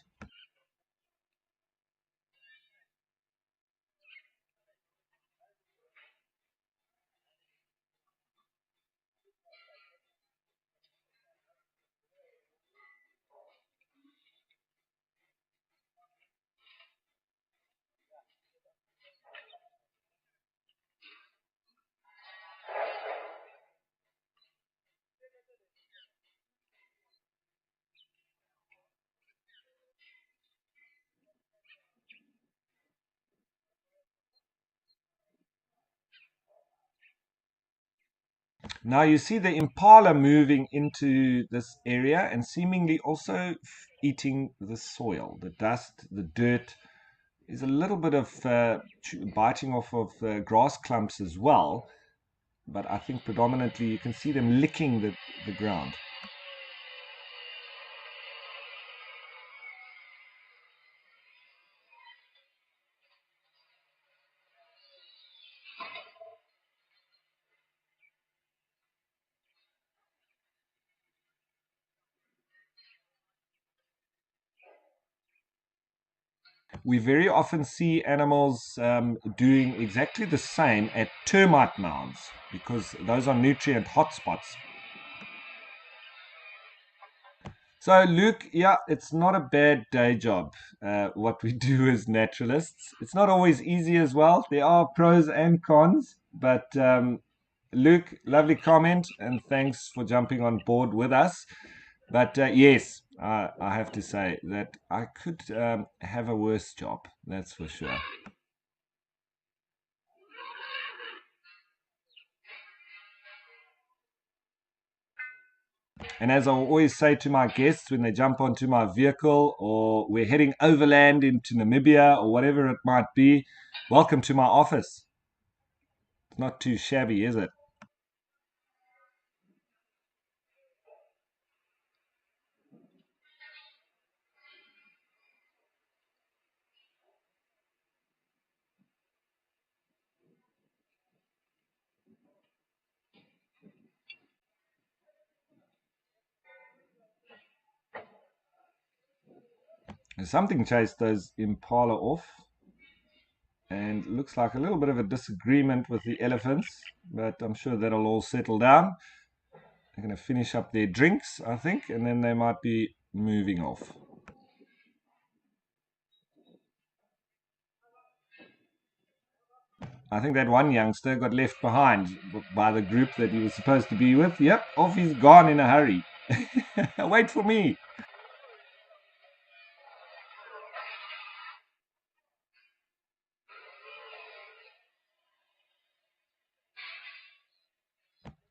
Now you see the impala moving into this area and seemingly also eating the soil, the dust, the dirt. There's a little bit of biting off of grass clumps as well, but I think predominantly you can see them licking the ground. We very often see animals doing exactly the same at termite mounds because those are nutrient hotspots. So, Luke, yeah, it's not a bad day job, what we do as naturalists. It's not always easy as well. There are pros and cons, but Luke, lovely comment, and thanks for jumping on board with us. But yes, I have to say that I could have a worse job, that's for sure. And as I always say to my guests when they jump onto my vehicle or we're heading overland into Namibia or whatever it might be, welcome to my office. It's not too shabby, is it? Something chased those impala off and looks like a little bit of a disagreement with the elephants, but I'm sure that'll all settle down. They're going to finish up their drinks, I think, and then they might be moving off. I think that one youngster got left behind by the group that he was supposed to be with. Yep, off he's gone in a hurry. Wait for me.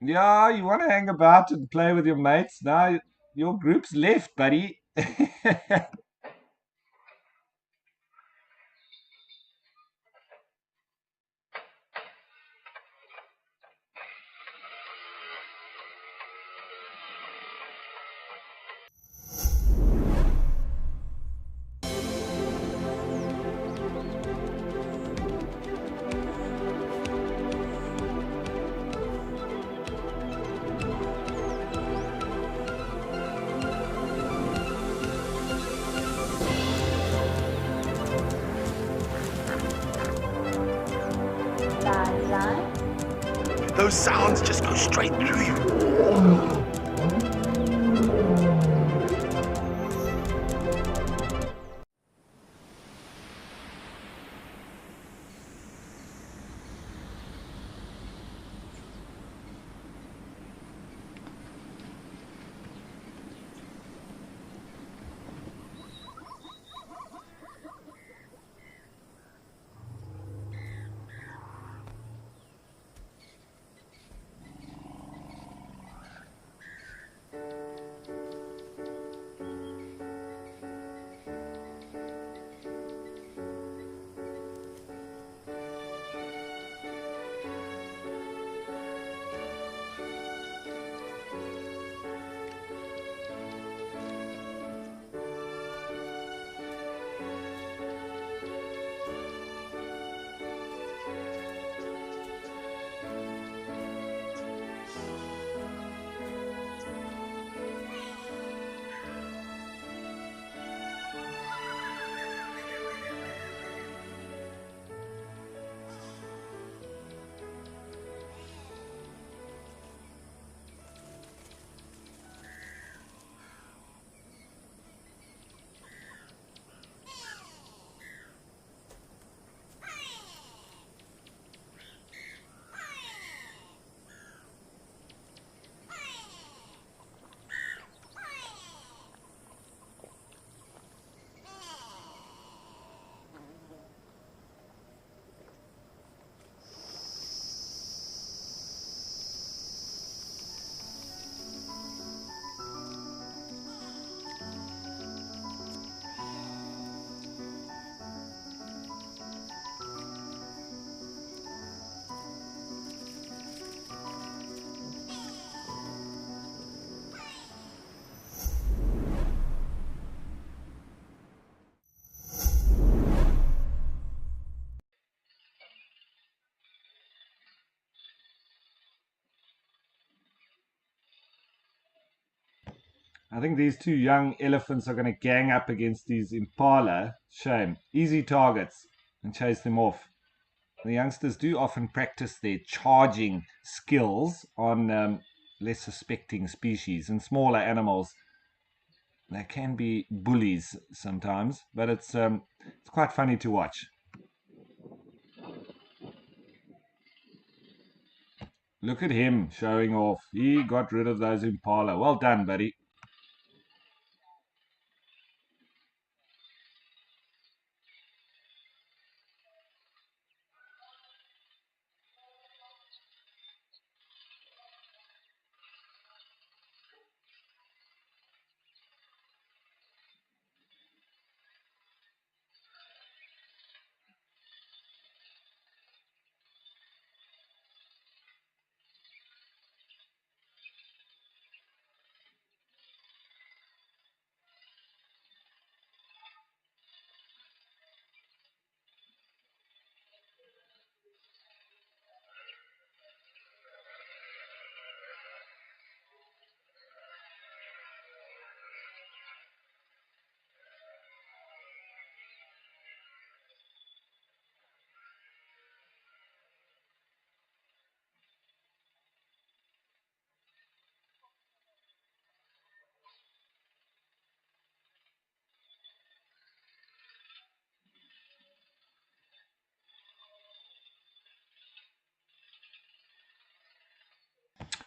Yeah, you want to hang about and play with your mates. Now your group's left, buddy. those sounds just go straight through you. I think these two young elephants are going to gang up against these impala. Shame. Easy targets and chase them off. The youngsters do often practice their charging skills on less suspecting species and smaller animals. They can be bullies sometimes, but it's quite funny to watch. Look at him showing off. He got rid of those impala. Well done, buddy.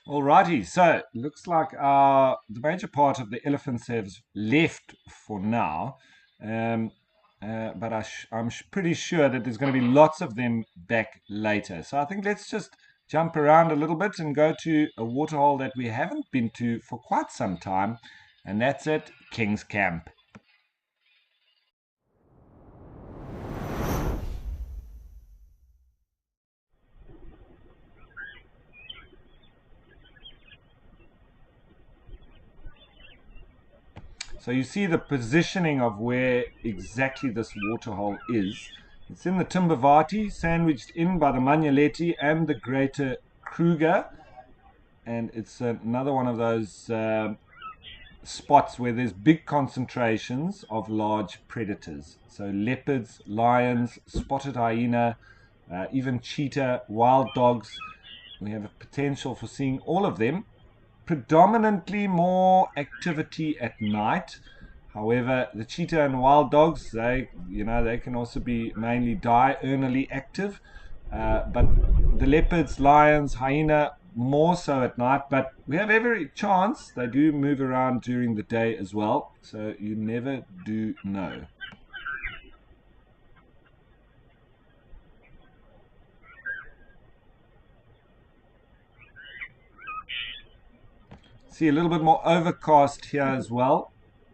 Alrighty, so looks like the major part of the elephants have left for now, um, but I'm pretty sure that there's going to be lots of them back later. So I think let's just jump around a little bit and go to a waterhole that we haven't been to for quite some time, and that's at King's Camp. So you see the positioning of where exactly this waterhole is. It's in the Timbavati, sandwiched in by the Manyaleti and the Greater Kruger. And it's another one of those spots where there's big concentrations of large predators. So leopards, lions, spotted hyena, even cheetah, wild dogs. we have a potential for seeing all of them. Predominantly more activity at night. However, the cheetah and wild dogs, they can also be mainly diurnally active. But the leopards, lions, hyena, more so at night. But we have every chance they do move around during the day as well. So you never do know. See a little bit more overcast here as well.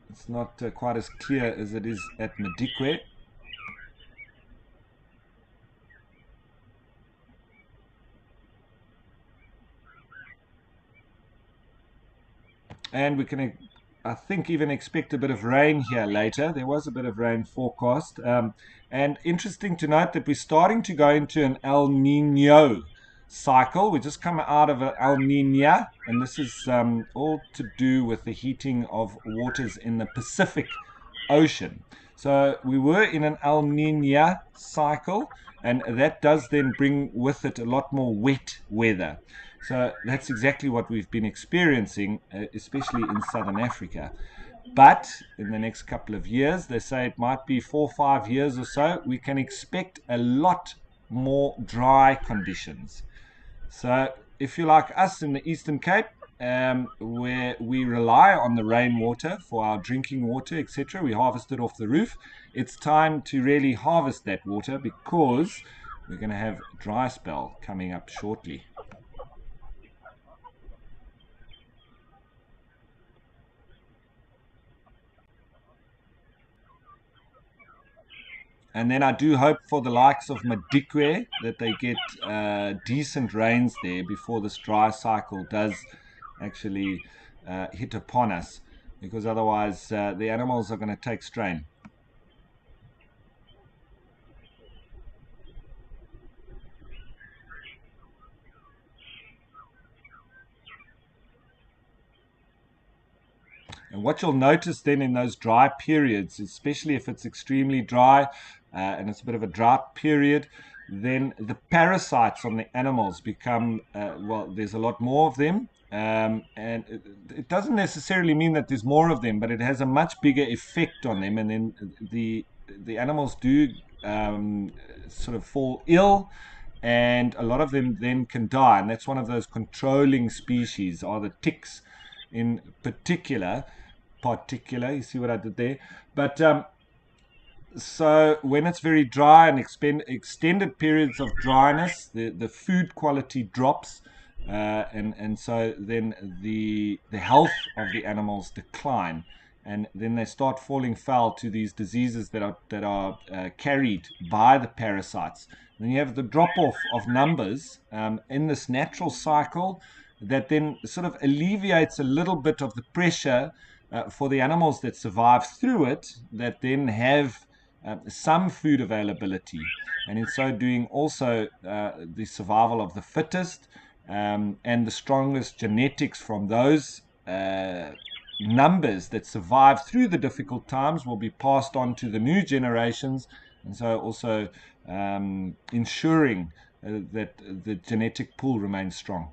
It's not quite as clear as it is at Madikwe. And we can, I think, even expect a bit of rain here later. There was a bit of rain forecast. And interesting to note that we're starting to go into an El Nino cycle. We just come out of an El Nino, and this is all to do with the heating of waters in the Pacific Ocean. So we were in an El Nino cycle, and that does then bring with it a lot more wet weather. So that's exactly what we've been experiencing, especially in southern Africa. But in the next couple of years, they say it might be 4 or 5 years or so, we can expect a lot more dry conditions. So if you're like us in the Eastern Cape, where we rely on the rainwater for our drinking water, etc., we harvest it off the roof, it's time to really harvest that water because we're going to have a dry spell coming up shortly. And then I do hope for the likes of Madikwe that they get decent rains there before this dry cycle does actually hit upon us, because otherwise the animals are going to take strain. And what you'll notice then in those dry periods, especially if it's extremely dry and it's a bit of a drought period, then the parasites on the animals become, well, there's a lot more of them. And it doesn't necessarily mean that there's more of them, but it has a much bigger effect on them. And then the animals do sort of fall ill, and a lot of them then can die. And that's one of those controlling species, are the ticks in particular, you see what I did there? But so when it's very dry and extended periods of dryness, the food quality drops, and so then the health of the animals decline, and then they start falling foul to these diseases that are carried by the parasites. And then you have the drop off of numbers in this natural cycle that then sort of alleviates a little bit of the pressure for the animals that survive through it, that then have some food availability, and in so doing also the survival of the fittest, and the strongest genetics from those numbers that survive through the difficult times will be passed on to the new generations, and so also ensuring that the genetic pool remains strong.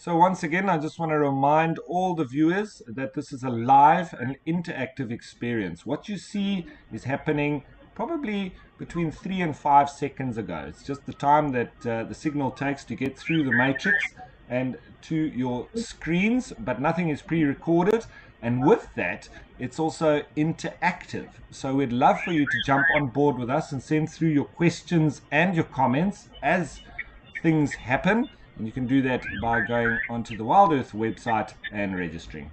So once again, I just want to remind all the viewers that this is a live and interactive experience. What you see is happening probably between 3 and 5 seconds ago. It's just the time that the signal takes to get through the matrix and to your screens, but nothing is pre-recorded. And with that, it's also interactive. So we'd love for you to jump on board with us and send through your questions and your comments as things happen. And you can do that by going onto the WildEarth website and registering.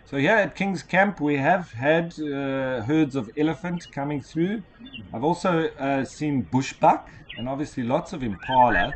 So here at King's Camp, we have had herds of elephant coming through. I've also seen bushbuck and obviously lots of impala.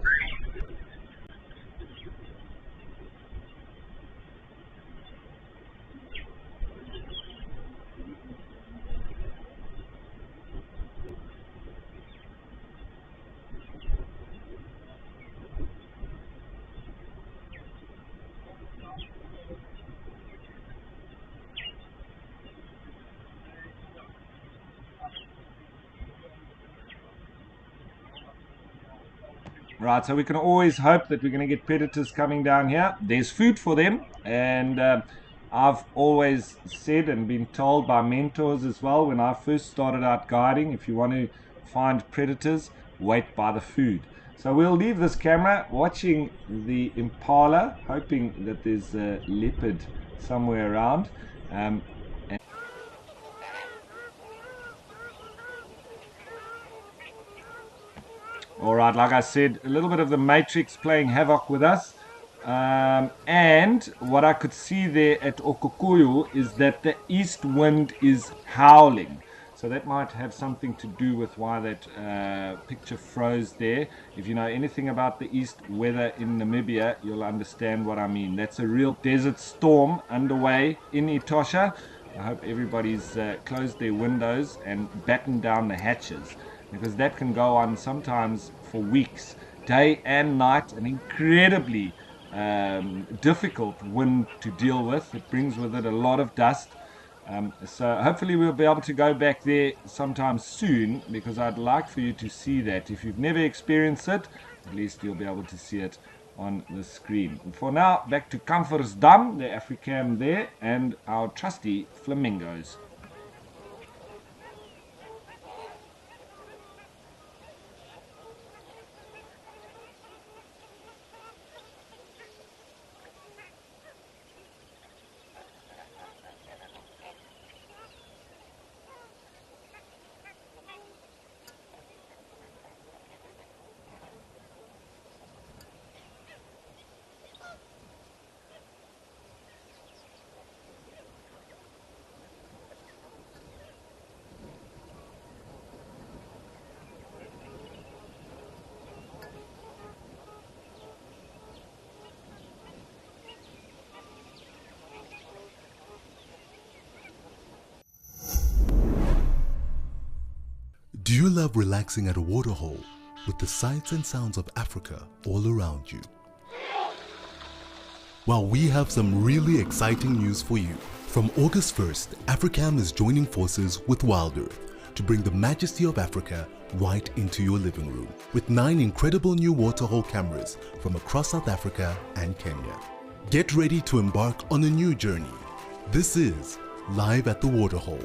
Right, so we can always hope that we're going to get predators coming down here. There's food for them, and I've always said and been told by mentors as well when I first started out guiding, if you want to find predators, wait by the food. So we'll leave this camera watching the impala, hoping that there's a leopard somewhere around. Alright, like I said, a little bit of the matrix playing havoc with us. And what I could see there at Okokoyo is that the east wind is howling. So that might have something to do with why that picture froze there. If you know anything about the east weather in Namibia, you'll understand what I mean. That's a real desert storm underway in Etosha. I hope everybody's closed their windows and battened down the hatches, because that can go on sometimes for weeks, day and night, an incredibly difficult wind to deal with. It brings with it a lot of dust. So hopefully we'll be able to go back there sometime soon, because I'd like for you to see that. If you've never experienced it, at least you'll be able to see it on the screen. And for now, back to Kamfersdam, the Africam there, and our trusty flamingos. Do you love relaxing at a waterhole with the sights and sounds of Africa all around you? Well, we have some really exciting news for you. From August 1st, Africam is joining forces with WildEarth to bring the majesty of Africa right into your living room with 9 incredible new Waterhole cameras from across South Africa and Kenya. Get ready to embark on a new journey. This is Live at the Waterhole.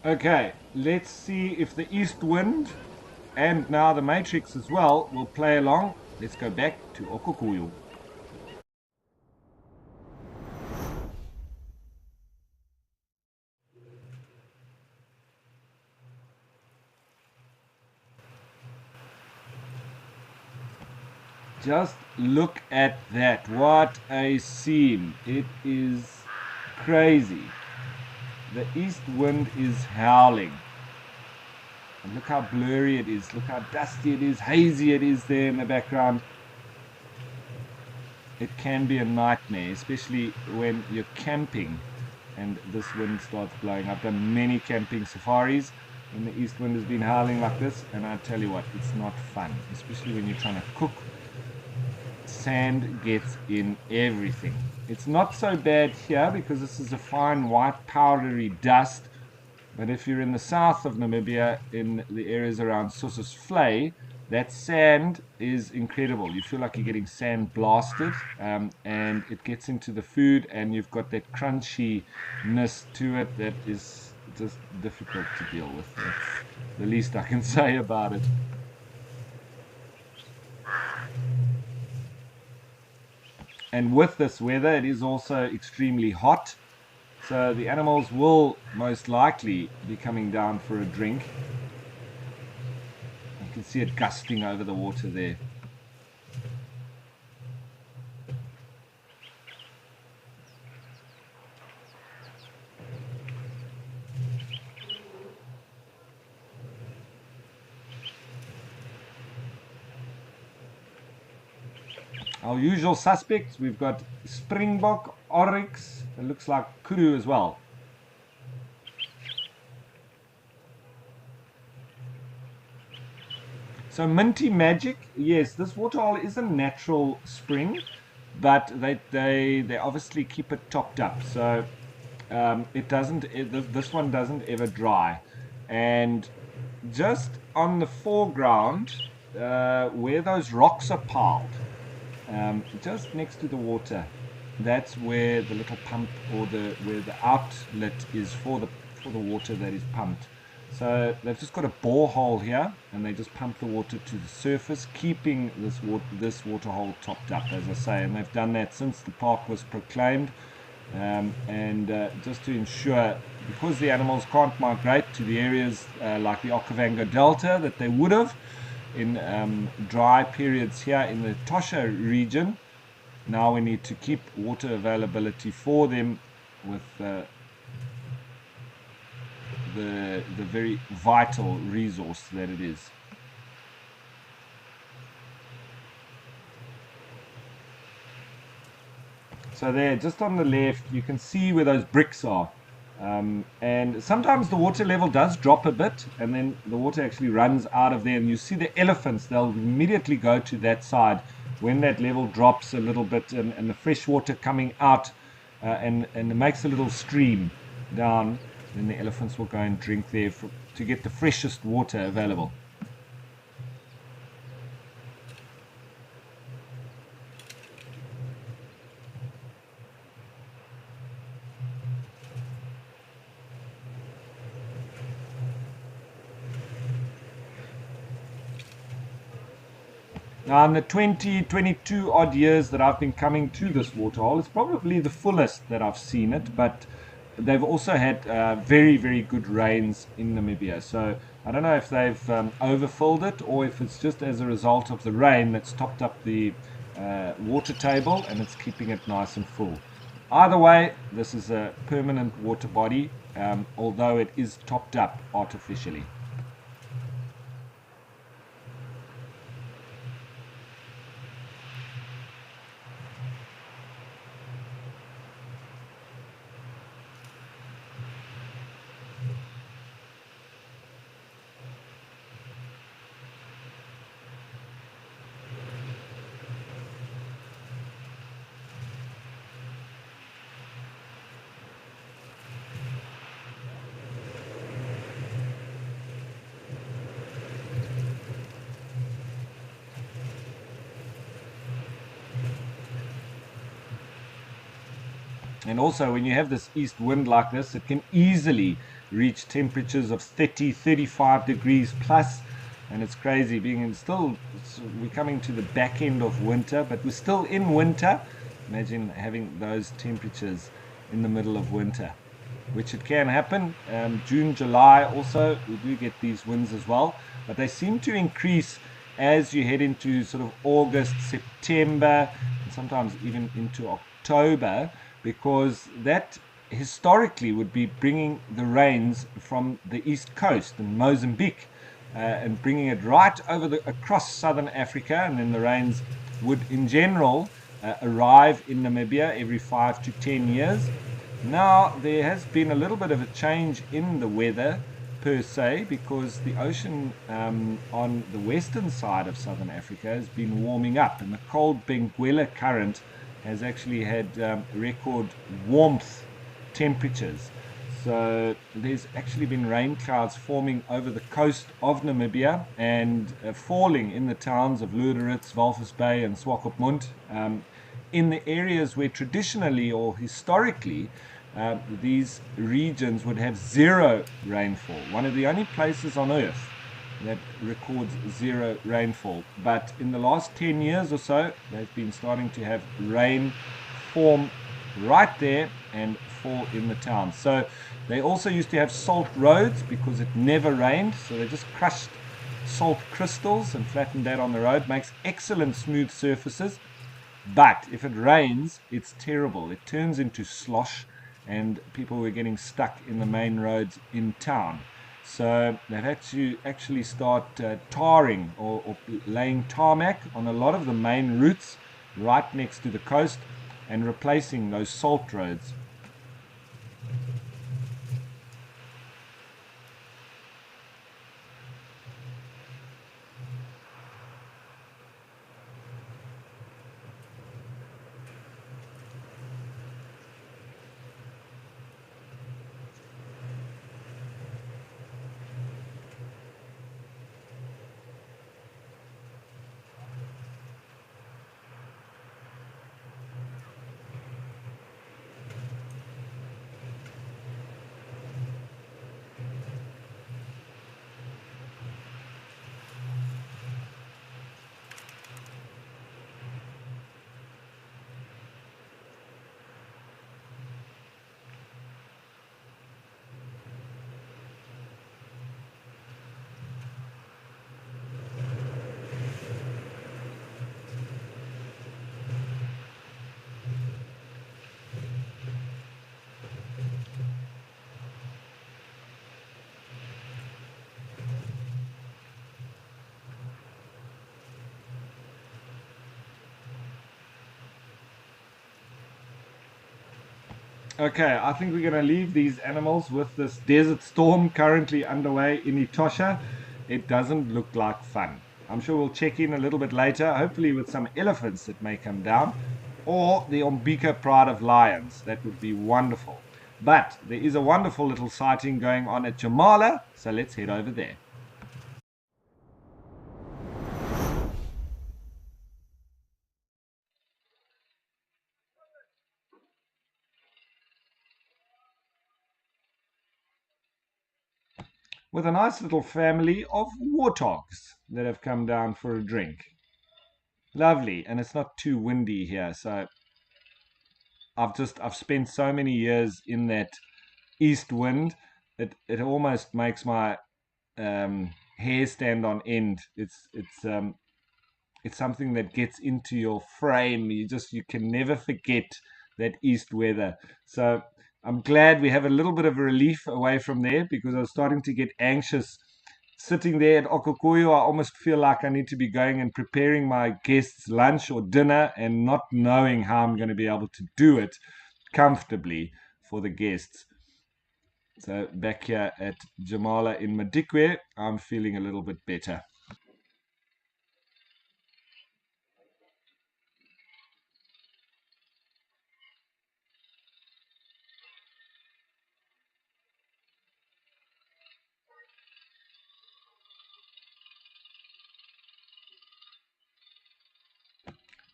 Okay, let's see if the east wind and now the matrix as well will play along. Let's go back to Okukuyu. Just look at that. What a scene. It is crazy. The east wind is howling. And look how blurry it is. Look how dusty it is, hazy it is there in the background. It can be a nightmare, especially when you're camping and this wind starts blowing. I've done many camping safaris when the east wind has been howling like this, and I tell you what, it's not fun, especially when you're trying to cook. Sand gets in everything. It's not so bad here because this is a fine white powdery dust, but if you're in the south of Namibia, in the areas around Sossusvlei, that sand is incredible. You feel like you're getting sand blasted, and it gets into the food, and you've got that crunchiness to it that is just difficult to deal with. That's the least I can say about it. And with this weather, it is also extremely hot. So the animals will most likely be coming down for a drink. You can see it gusting over the water there. Our usual suspects, we've got springbok, oryx, it looks like kudu as well. So Minty Magic, yes, this waterhole is a natural spring, but they obviously keep it topped up, so this one doesn't ever dry. And just on the foreground, where those rocks are piled, just next to the water, that's where the little pump, or where the outlet is for the water that is pumped. So they've just got a borehole here, and they just pump the water to the surface, keeping this waterhole topped up, as I say. And they've done that since the park was proclaimed, just to ensure, because the animals can't migrate to the areas like the Okavango Delta that they would have in dry periods here in the Tosha region. Now we need to keep water availability for them with the very vital resource that it is. So there, just on the left, you can see where those bricks are. And sometimes the water level does drop a bit, and then the water actually runs out of there, and you see the elephants, they'll immediately go to that side when that level drops a little bit, and the fresh water coming out, and it makes a little stream down. Then the elephants will go and drink there to get the freshest water available. Now, in the 22 odd years that I've been coming to this waterhole, it's probably the fullest that I've seen it, but they've also had very, very good rains in Namibia. So I don't know if they've overfilled it, or if it's just as a result of the rain that's topped up the water table and it's keeping it nice and full. Either way, this is a permanent water body, although it is topped up artificially. And also, when you have this east wind like this, it can easily reach temperatures of 30, 35 degrees plus. And it's crazy being in we're coming to the back end of winter, but we're still in winter. Imagine having those temperatures in the middle of winter, which it can happen. June, July also, we do get these winds as well, but they seem to increase as you head into sort of August, September, and sometimes even into October, because that historically would be bringing the rains from the east coast and Mozambique, and bringing it right across southern Africa, and then the rains would in general arrive in Namibia every 5 to 10 years. Now there has been a little bit of a change in the weather per se, because the ocean on the western side of southern Africa has been warming up, and the cold Benguela current has actually had record warmth temperatures. So there's actually been rain clouds forming over the coast of Namibia and falling in the towns of WildEarth, Walvis Bay and Swakopmund, in the areas where traditionally or historically these regions would have zero rainfall. One of the only places on earth that records zero rainfall. But in the last 10 years or so, they've been starting to have rain form right there and fall in the town. So they also used to have salt roads because it never rained, so they just crushed salt crystals and flattened that on the road. Makes excellent smooth surfaces, but if it rains, it's terrible. It turns into slosh, and people were getting stuck in the main roads in town. So they've had to actually start tarring or laying tarmac on a lot of the main routes right next to the coast and replacing those salt roads. Okay, I think we're going to leave these animals with this desert storm currently underway in Etosha. It doesn't look like fun. I'm sure we'll check in a little bit later, hopefully with some elephants that may come down, or the Umbika pride of lions. That would be wonderful. But there is a wonderful little sighting going on at Jamala, so let's head over there. With a nice little family of warthogs that have come down for a drink. Lovely, and it's not too windy here, so I've spent so many years in that east wind, it almost makes my hair stand on end. It's something that gets into your frame. You can never forget that east weather. So I'm glad we have a little bit of a relief away from there, because I was starting to get anxious sitting there at Okokoyo. I almost feel like I need to be going and preparing my guests lunch or dinner and not knowing how I'm going to be able to do it comfortably for the guests. So back here at Jamala in Madikwe, I'm feeling a little bit better.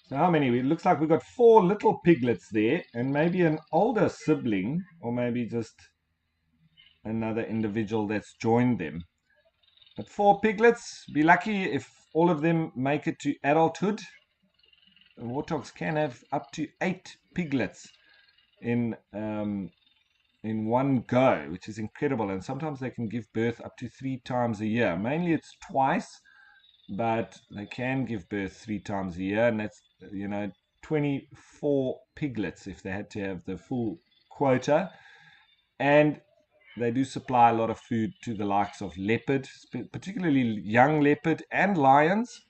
So how many? It looks like we've got 4 little piglets there, and maybe an older sibling, or maybe just another individual that's joined them. But 4 piglets, be lucky if all of them make it to adulthood. Warthogs can have up to 8 piglets in one go, which is incredible. And sometimes they can give birth up to 3 times a year. Mainly it's twice, but they can give birth 3 times a year, and that's 24 piglets if they had to have the full quota. And they do supply a lot of food to the likes of leopard, particularly young leopard and lions,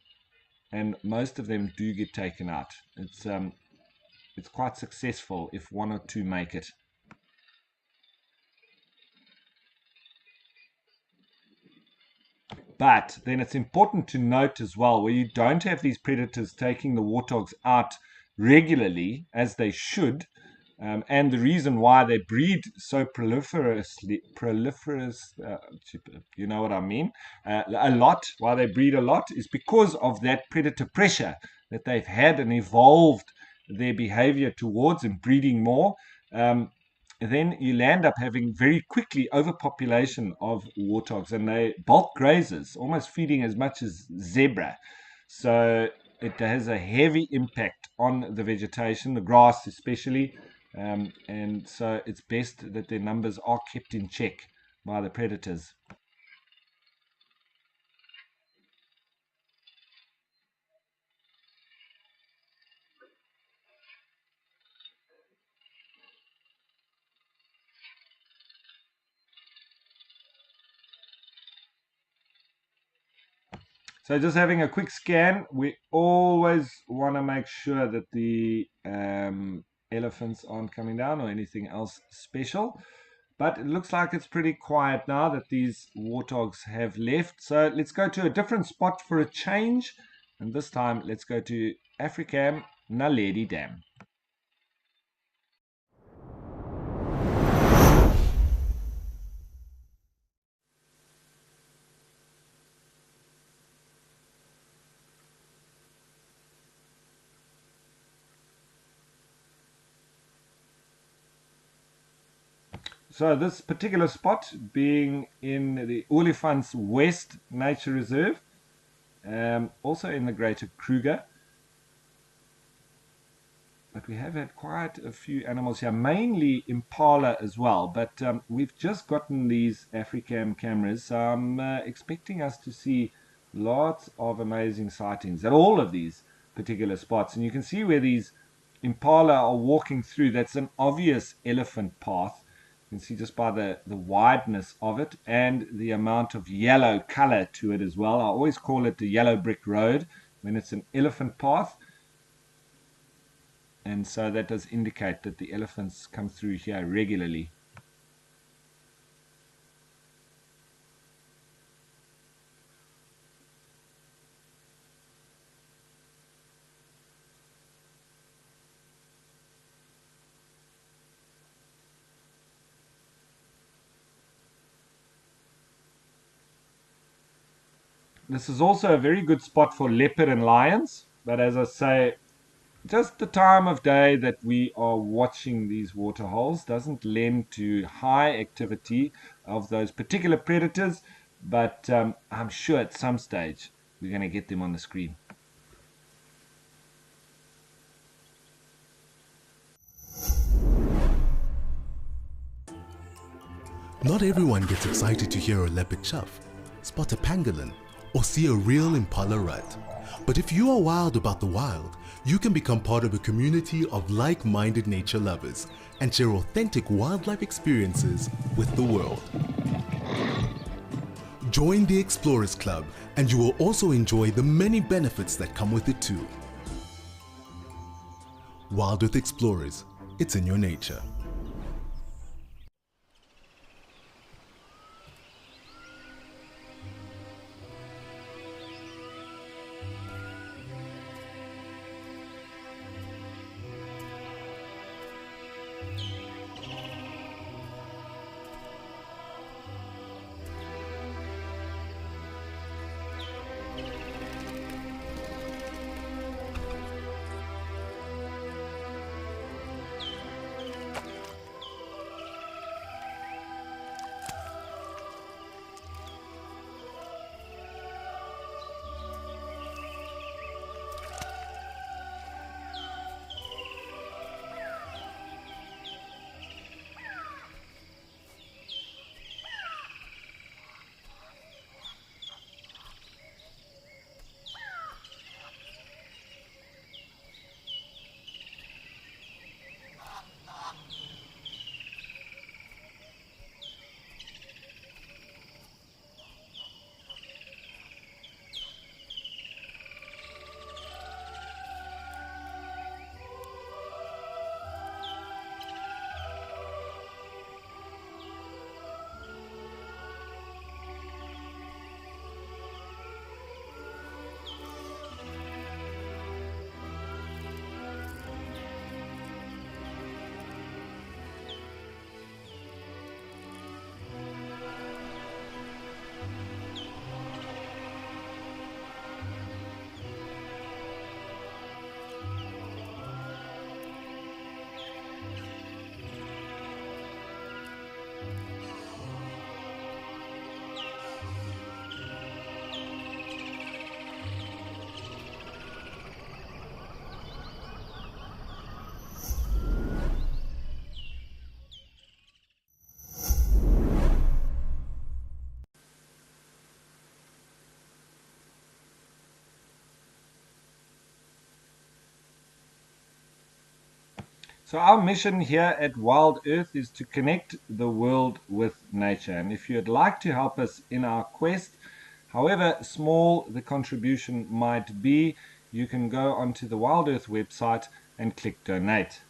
and most of them do get taken out. It's quite successful if 1 or 2 make it. But then it's important to note as well, where you don't have these predators taking the warthogs out regularly as they should, and the reason why they breed so proliferously, you know what I mean, a lot, why they breed a lot, is because of that predator pressure that they've had and evolved their behavior towards and breeding more. Then you'll end up having very quickly overpopulation of warthogs, and they bulk grazers, almost feeding as much as zebra. So it has a heavy impact on the vegetation, the grass especially, and so it's best that their numbers are kept in check by the predators. So just having a quick scan, we always want to make sure that the elephants aren't coming down or anything else special. But it looks like it's pretty quiet now that these warthogs have left. So let's go to a different spot for a change. And this time, let's go to Africam Naledi Dam. So this particular spot being in the Olifants West Nature Reserve, also in the Greater Kruger. But we have had quite a few animals here, mainly impala as well. But we've just gotten these Africam cameras, so I'm expecting us to see lots of amazing sightings at all of these particular spots. And you can see where these impala are walking through. That's an obvious elephant path. You can see just by the wideness of it and the amount of yellow color to it as well. I always call it the yellow brick road when it's an elephant path. And so that does indicate that the elephants come through here regularly. This is also a very good spot for leopard and lions, but as I say, just the time of day that we are watching these water holes doesn't lend to high activity of those particular predators, but I'm sure at some stage we're going to get them on the screen. Not everyone gets excited to hear a leopard chuff, spot a pangolin, or see a real impala rat. But if you are wild about the wild, you can become part of a community of like-minded nature lovers and share authentic wildlife experiences with the world. Join the Explorers Club and you will also enjoy the many benefits that come with it too. WildEarth Explorers, it's in your nature. So our mission here at Wild Earth is to connect the world with nature. And if you'd like to help us in our quest, however small the contribution might be, you can go onto the Wild Earth website and click donate.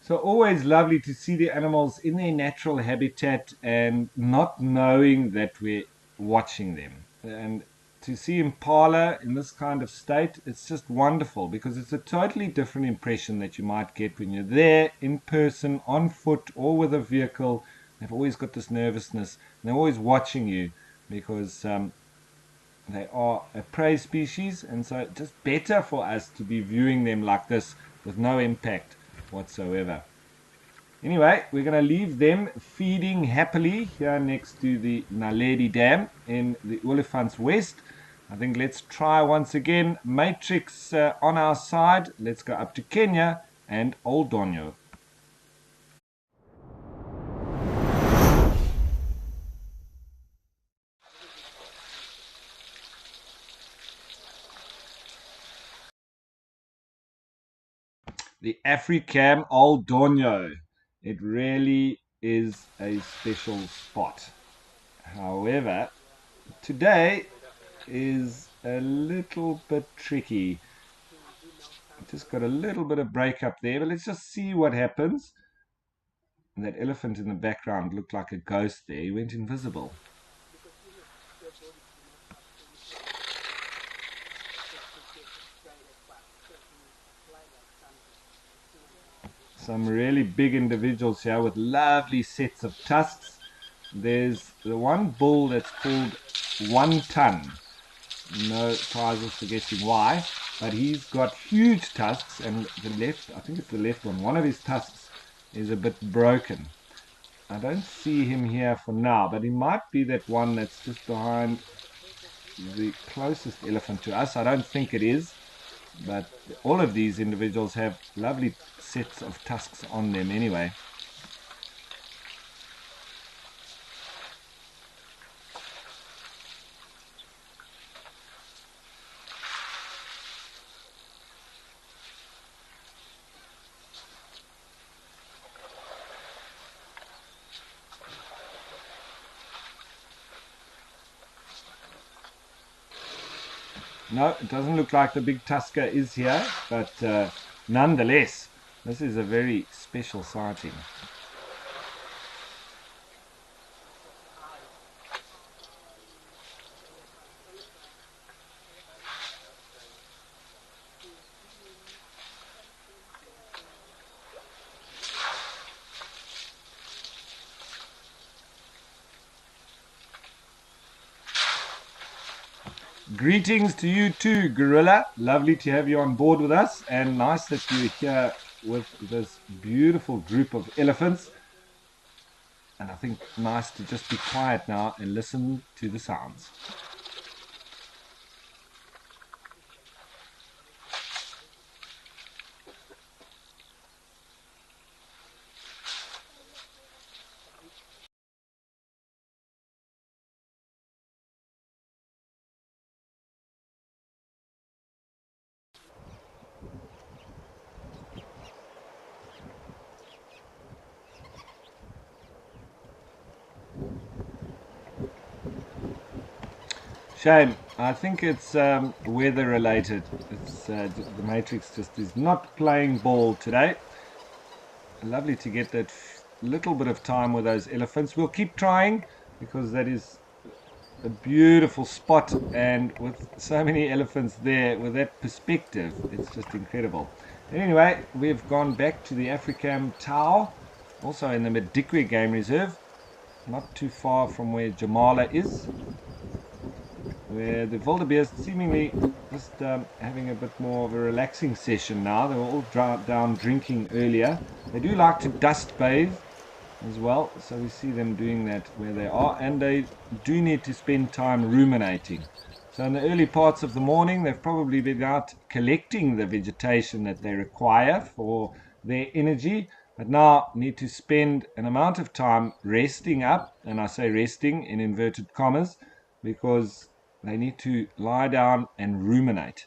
So always lovely to see the animals in their natural habitat and not knowing that we're watching them. And to see impala in this kind of state, it's just wonderful because it's a totally different impression that you might get when you're there in person, on foot, or with a vehicle. They've always got this nervousness and they're always watching you because they are a prey species, and so just better for us to be viewing them like this with no impact whatsoever. Anyway, we're going to leave them feeding happily here next to the Naledi Dam in the Olifants West. I think let's try once again. Matrix on our side. Let's go up to Kenya and Old Donyo. The Africam Old Donyo. It really is a special spot. However, today is a little bit tricky. Just got a little bit of break up there, but let's just see what happens. And that elephant in the background looked like a ghost there. He went invisible. Some really big individuals here with lovely sets of tusks. There's the one bull that's called 1 ton. No prizes for guessing why, but he's got huge tusks, and the left, I think it's the left one of his tusks is a bit broken. I don't see him here for now, but he might be that one that's just behind the closest elephant to us. I don't think it is, but all of these individuals have lovely sets of tusks on them anyway. No, it doesn't look like the big tusker is here, but nonetheless, this is a very special sighting. Greetings to you too, Gorilla. Lovely to have you on board with us, and nice that you're here with this beautiful group of elephants. And I think nice to just be quiet now and listen to the sounds. Shame. I think it's weather related. It's the Matrix just is not playing ball today. Lovely to get that little bit of time with those elephants. We'll keep trying because that is a beautiful spot, and with so many elephants there, with that perspective, it's just incredible. Anyway, we've gone back to the Africam Tower, also in the Madikwe Game Reserve, not too far from where Jamala is, where the wildebeest seemingly just having a bit more of a relaxing session now. They were all down drinking earlier. They do like to dust bathe as well, so we see them doing that where they are, and they do need to spend time ruminating. So in the early parts of the morning, they've probably been out collecting the vegetation that they require for their energy, but now need to spend an amount of time resting up, and I say resting in inverted commas, because they need to lie down and ruminate.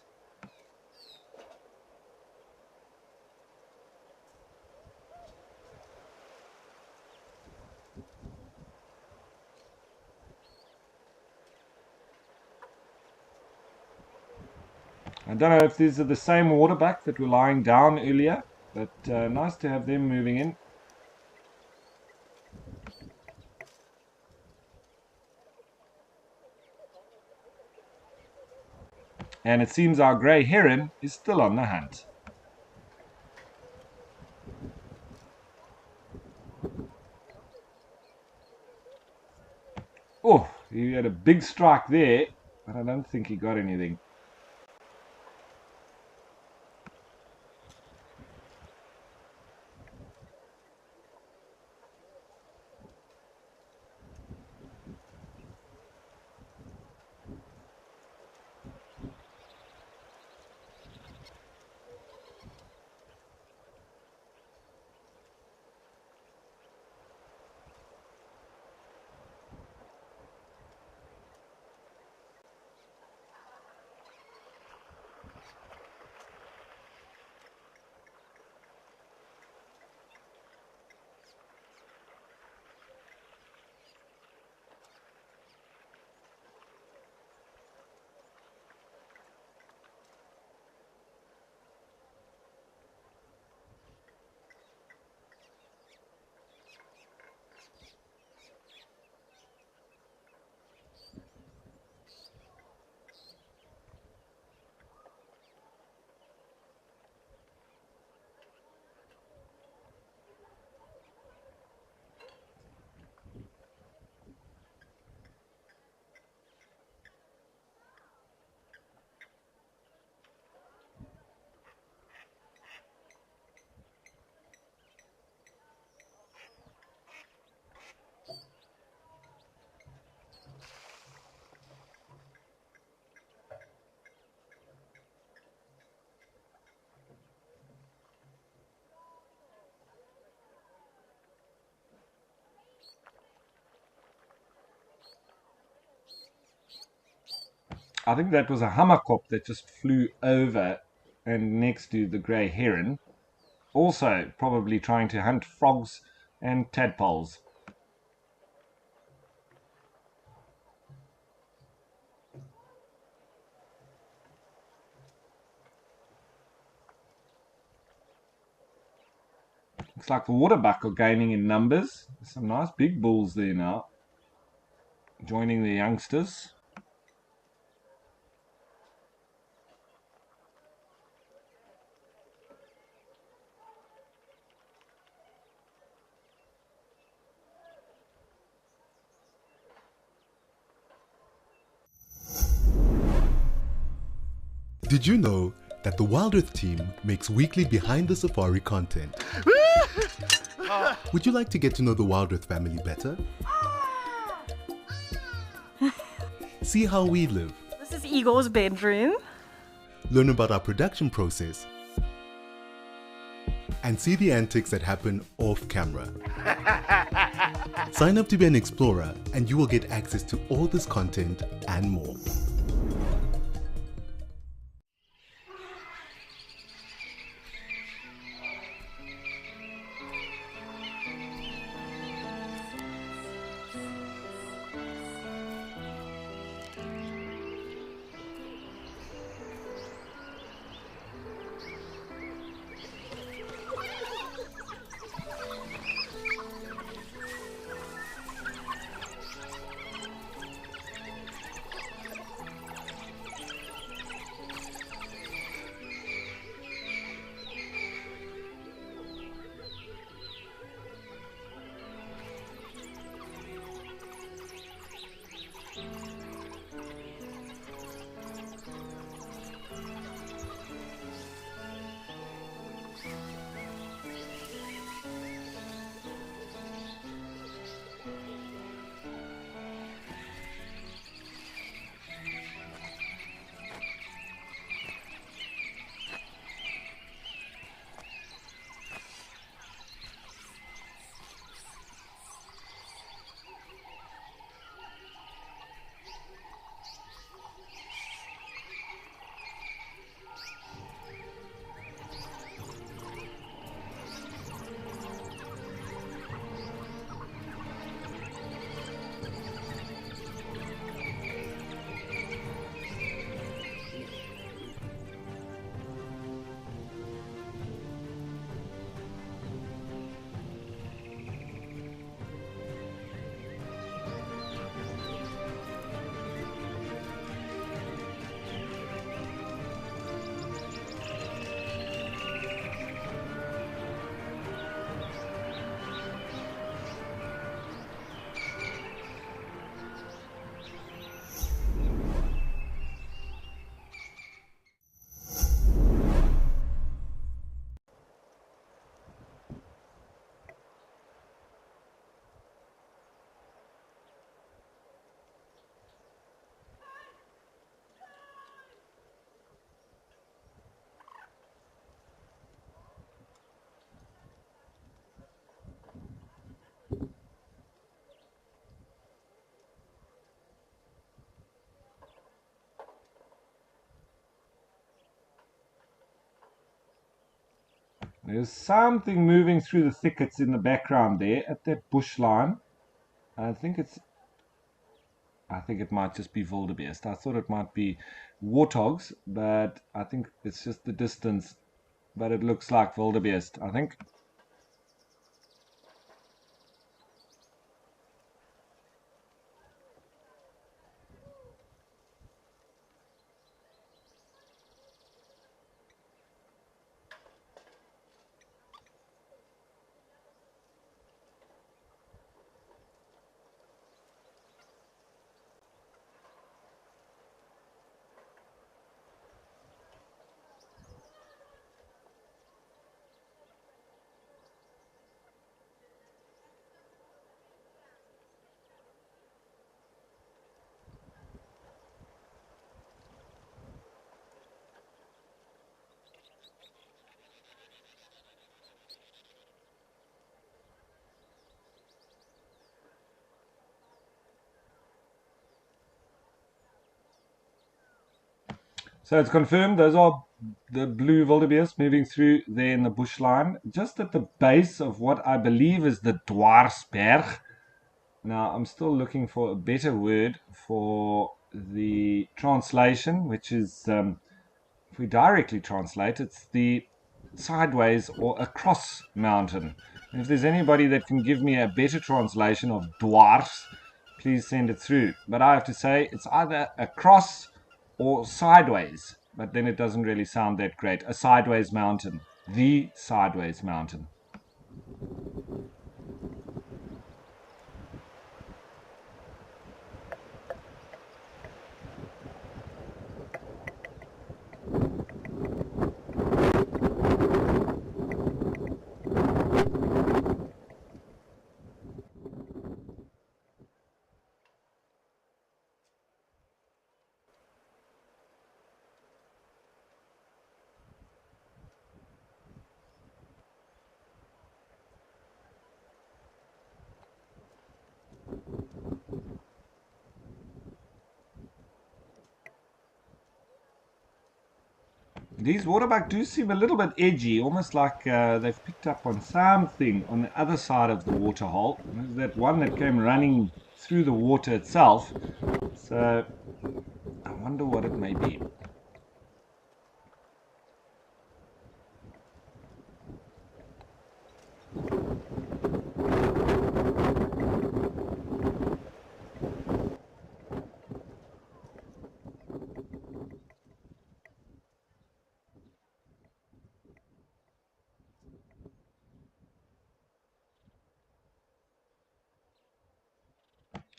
I don't know if these are the same waterbuck that were lying down earlier, but nice to have them moving in. And it seems our grey heron is still on the hunt. Oh, he had a big strike there, but I don't think he got anything. I think that was a hammerkop that just flew over and next to the grey heron. Also probably trying to hunt frogs and tadpoles. Looks like the waterbuck are gaining in numbers. There's some nice big bulls there now, joining the youngsters. Did you know that the WildEarth team makes weekly behind the safari content? Would you like to get to know the WildEarth family better? See how we live. This is Igor's bedroom. Learn about our production process. And see the antics that happen off camera. Sign up to be an explorer and you will get access to all this content and more. There's something moving through the thickets in the background there at that bush line. I think it might just be wildebeest. I thought it might be warthogs, but I think it's just the distance. But it looks like wildebeest, I think. So it's confirmed those are the blue wildebeest moving through there in the bush line, just at the base of what I believe is the Dwarsberg. Now, I'm still looking for a better word for the translation, which is, if we directly translate, it's the sideways or across mountain. And if there's anybody that can give me a better translation of dwars, please send it through. But I have to say it's either across or sideways, but then it doesn't really sound that great. A sideways mountain, the sideways mountain. These waterbuck do seem a little bit edgy, almost like they've picked up on something on the other side of the waterhole. There's that one that came running through the water itself. So I wonder what it may be.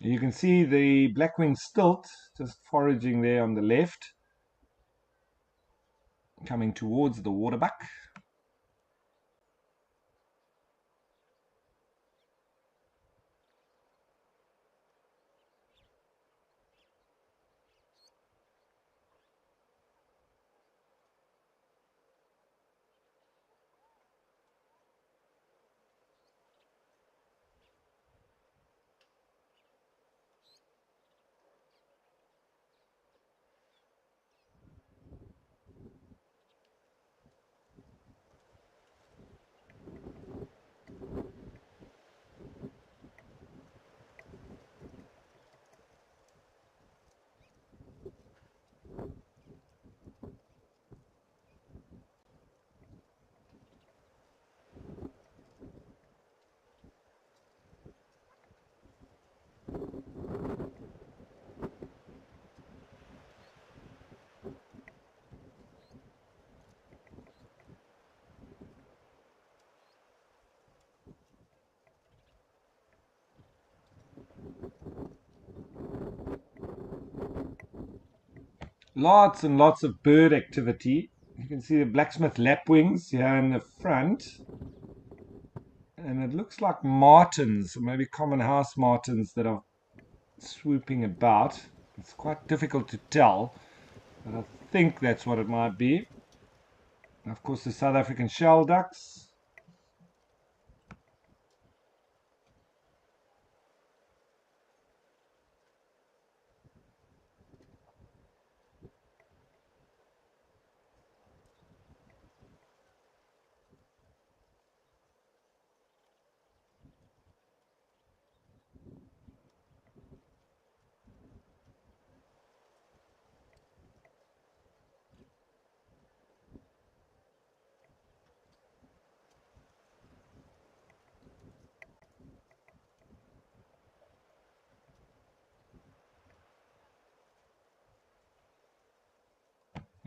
You can see the black-winged stilt just foraging there on the left, coming towards the waterbuck. Lots and lots of bird activity. You can see the blacksmith lapwings here in the front. And it looks like martins, or maybe common house martins that are swooping about. It's quite difficult to tell, but I think that's what it might be. And of course, the South African shell ducks.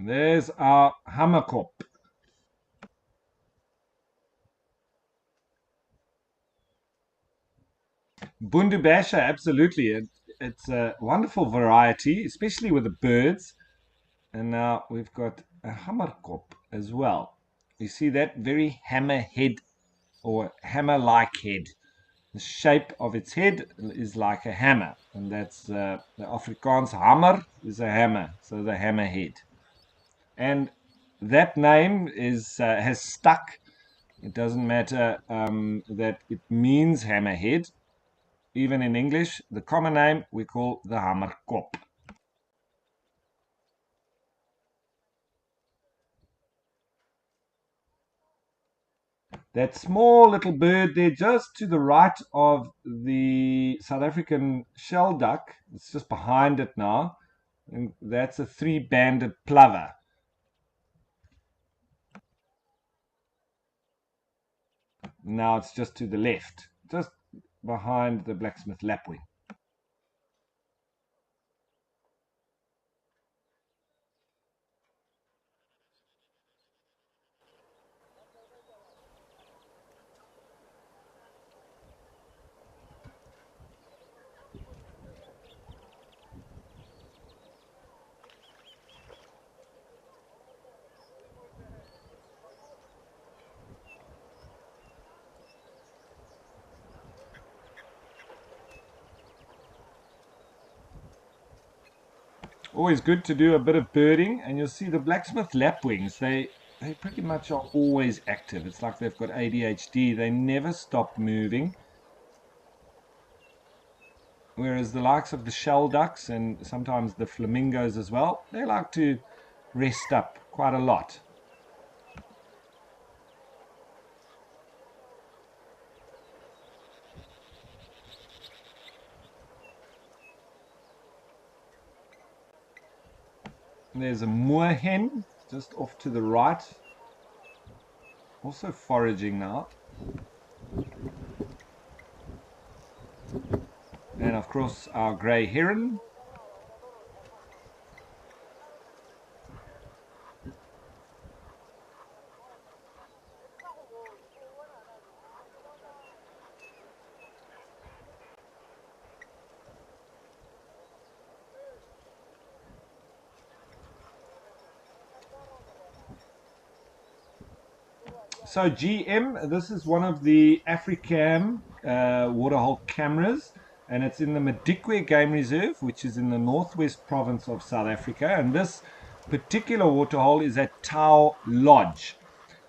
And there's our hammerkop. Bundubasha, absolutely. It's a wonderful variety, especially with the birds. And now we've got a hammerkop as well. You see that very hammer head or hammer-like head. The shape of its head is like a hammer, and that's the Afrikaans hammer is a hammer, so the hammer head. And that name has stuck. It doesn't matter that it means hammerhead. Even in English, the common name we call the hammerkop. That small little bird there just to the right of the South African shelduck, it's just behind it now, and that's a three-banded plover. Now it's just to the left, just behind the blacksmith lapwing. Always good to do a bit of birding, and you'll see the blacksmith lapwings, they pretty much are always active. It's like they've got ADHD. They never stop moving. Whereas the likes of the shell ducks and sometimes the flamingos as well, they like to rest up quite a lot. There's a moorhen just off to the right, also foraging now. And of course our grey heron. So GM, this is one of the Africam Waterhole cameras, and it's in the Madikwe Game Reserve, which is in the northwest province of South Africa. And this particular waterhole is at Tau Lodge.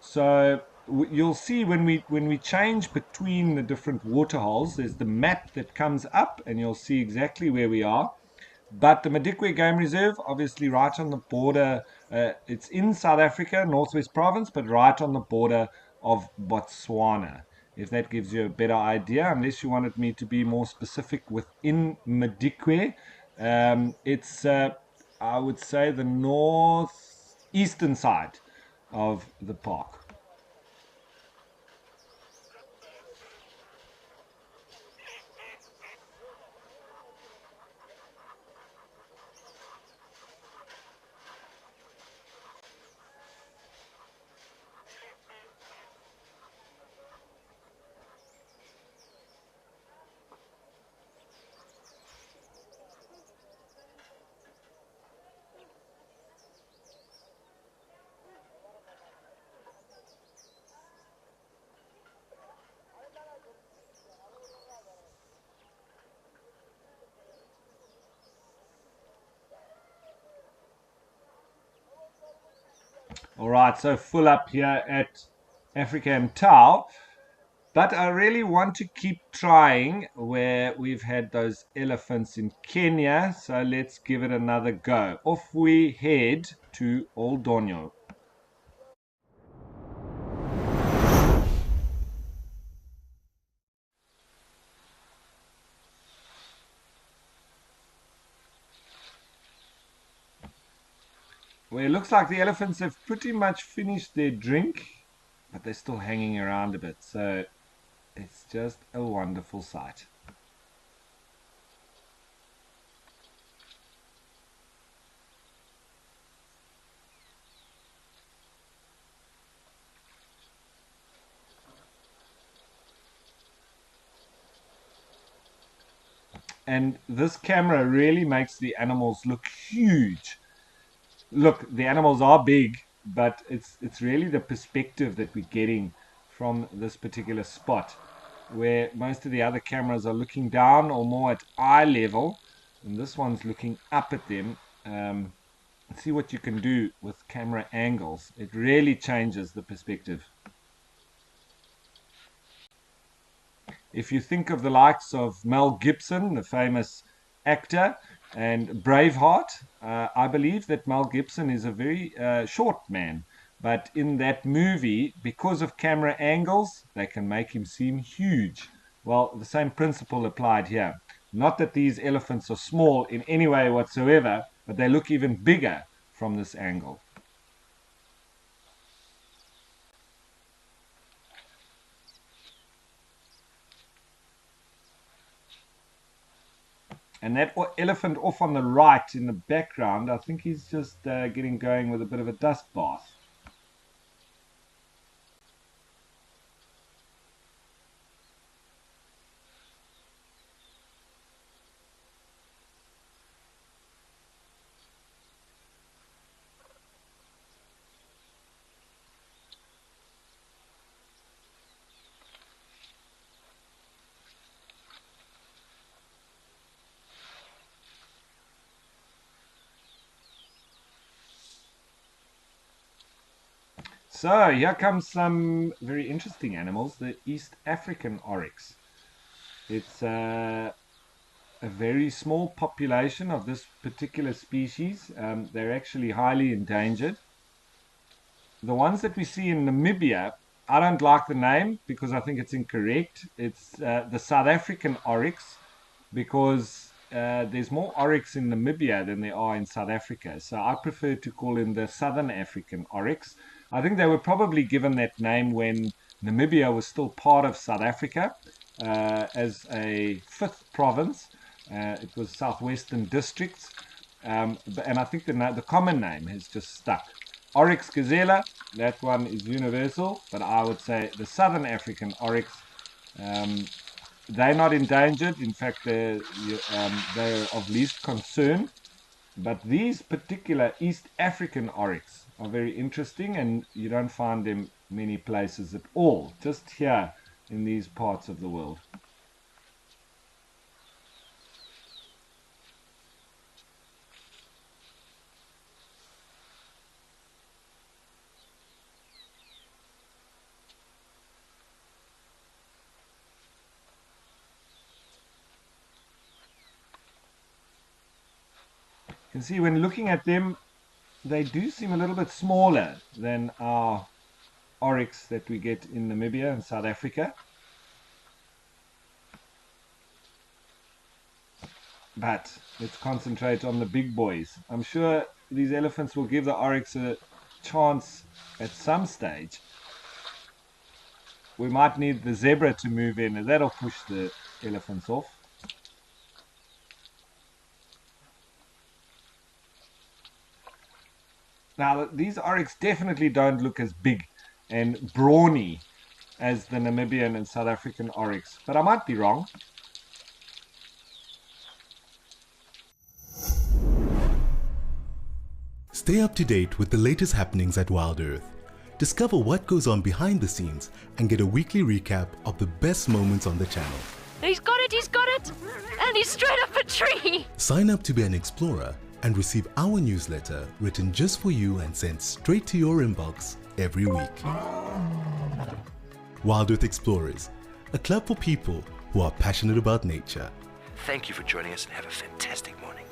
So you'll see when we change between the different waterholes, there's the map that comes up, and you'll see exactly where we are. But the Madikwe Game Reserve, obviously right on the border, it's in South Africa, Northwest Province, but right on the border of Botswana. If that gives you a better idea, unless you wanted me to be more specific within Madikwe, it's, I would say, the northeastern side of the park. All right, so full up here at African Tau. But I really want to keep trying where we've had those elephants in Kenya. So let's give it another go. Off we head to Old Donyo. Well, it looks like the elephants have pretty much finished their drink, but they're still hanging around a bit. So it's just a wonderful sight. And this camera really makes the animals look huge. Look, the animals are big, but it's really the perspective that we're getting from this particular spot, where most of the other cameras are looking down or more at eye level, and this one's looking up at them. See what you can do with camera angles. It really changes the perspective. If you think of the likes of Mel Gibson, the famous actor, and Braveheart, I believe that Mel Gibson is a very short man. But in that movie, because of camera angles, they can make him seem huge. Well, the same principle applied here. Not that these elephants are small in any way whatsoever, but they look even bigger from this angle. And that elephant off on the right in the background, I think he's just getting going with a bit of a dust bath. So here comes some very interesting animals, the East African oryx. It's a very small population of this particular species. They're actually highly endangered. The ones that we see in Namibia, I don't like the name because I think it's incorrect. It's the South African oryx, because there's more oryx in Namibia than there are in South Africa. So I prefer to call him the Southern African oryx. I think they were probably given that name when Namibia was still part of South Africa as a fifth province. It was Southwestern Districts. And I think the common name has just stuck. Oryx gazella, that one is universal, but I would say the Southern African oryx, they're not endangered. In fact, they're of least concern. But these particular East African oryx are very interesting, and you don't find them many places at all, just here in these parts of the world. You can see when looking at them, they do seem a little bit smaller than our oryx that we get in Namibia and South Africa. But let's concentrate on the big boys. I'm sure these elephants will give the oryx a chance at some stage. We might need the zebra to move in, and that'll push the elephants off. Now, these oryx definitely don't look as big and brawny as the Namibian and South African oryx, but I might be wrong. Stay up to date with the latest happenings at WildEarth. Discover what goes on behind the scenes and get a weekly recap of the best moments on the channel. He's got it! And he's straight up a tree! Sign up to be an explorer and receive our newsletter written just for you and sent straight to your inbox every week. WildEarth Explorers, a club for people who are passionate about nature. Thank you for joining us and have a fantastic morning.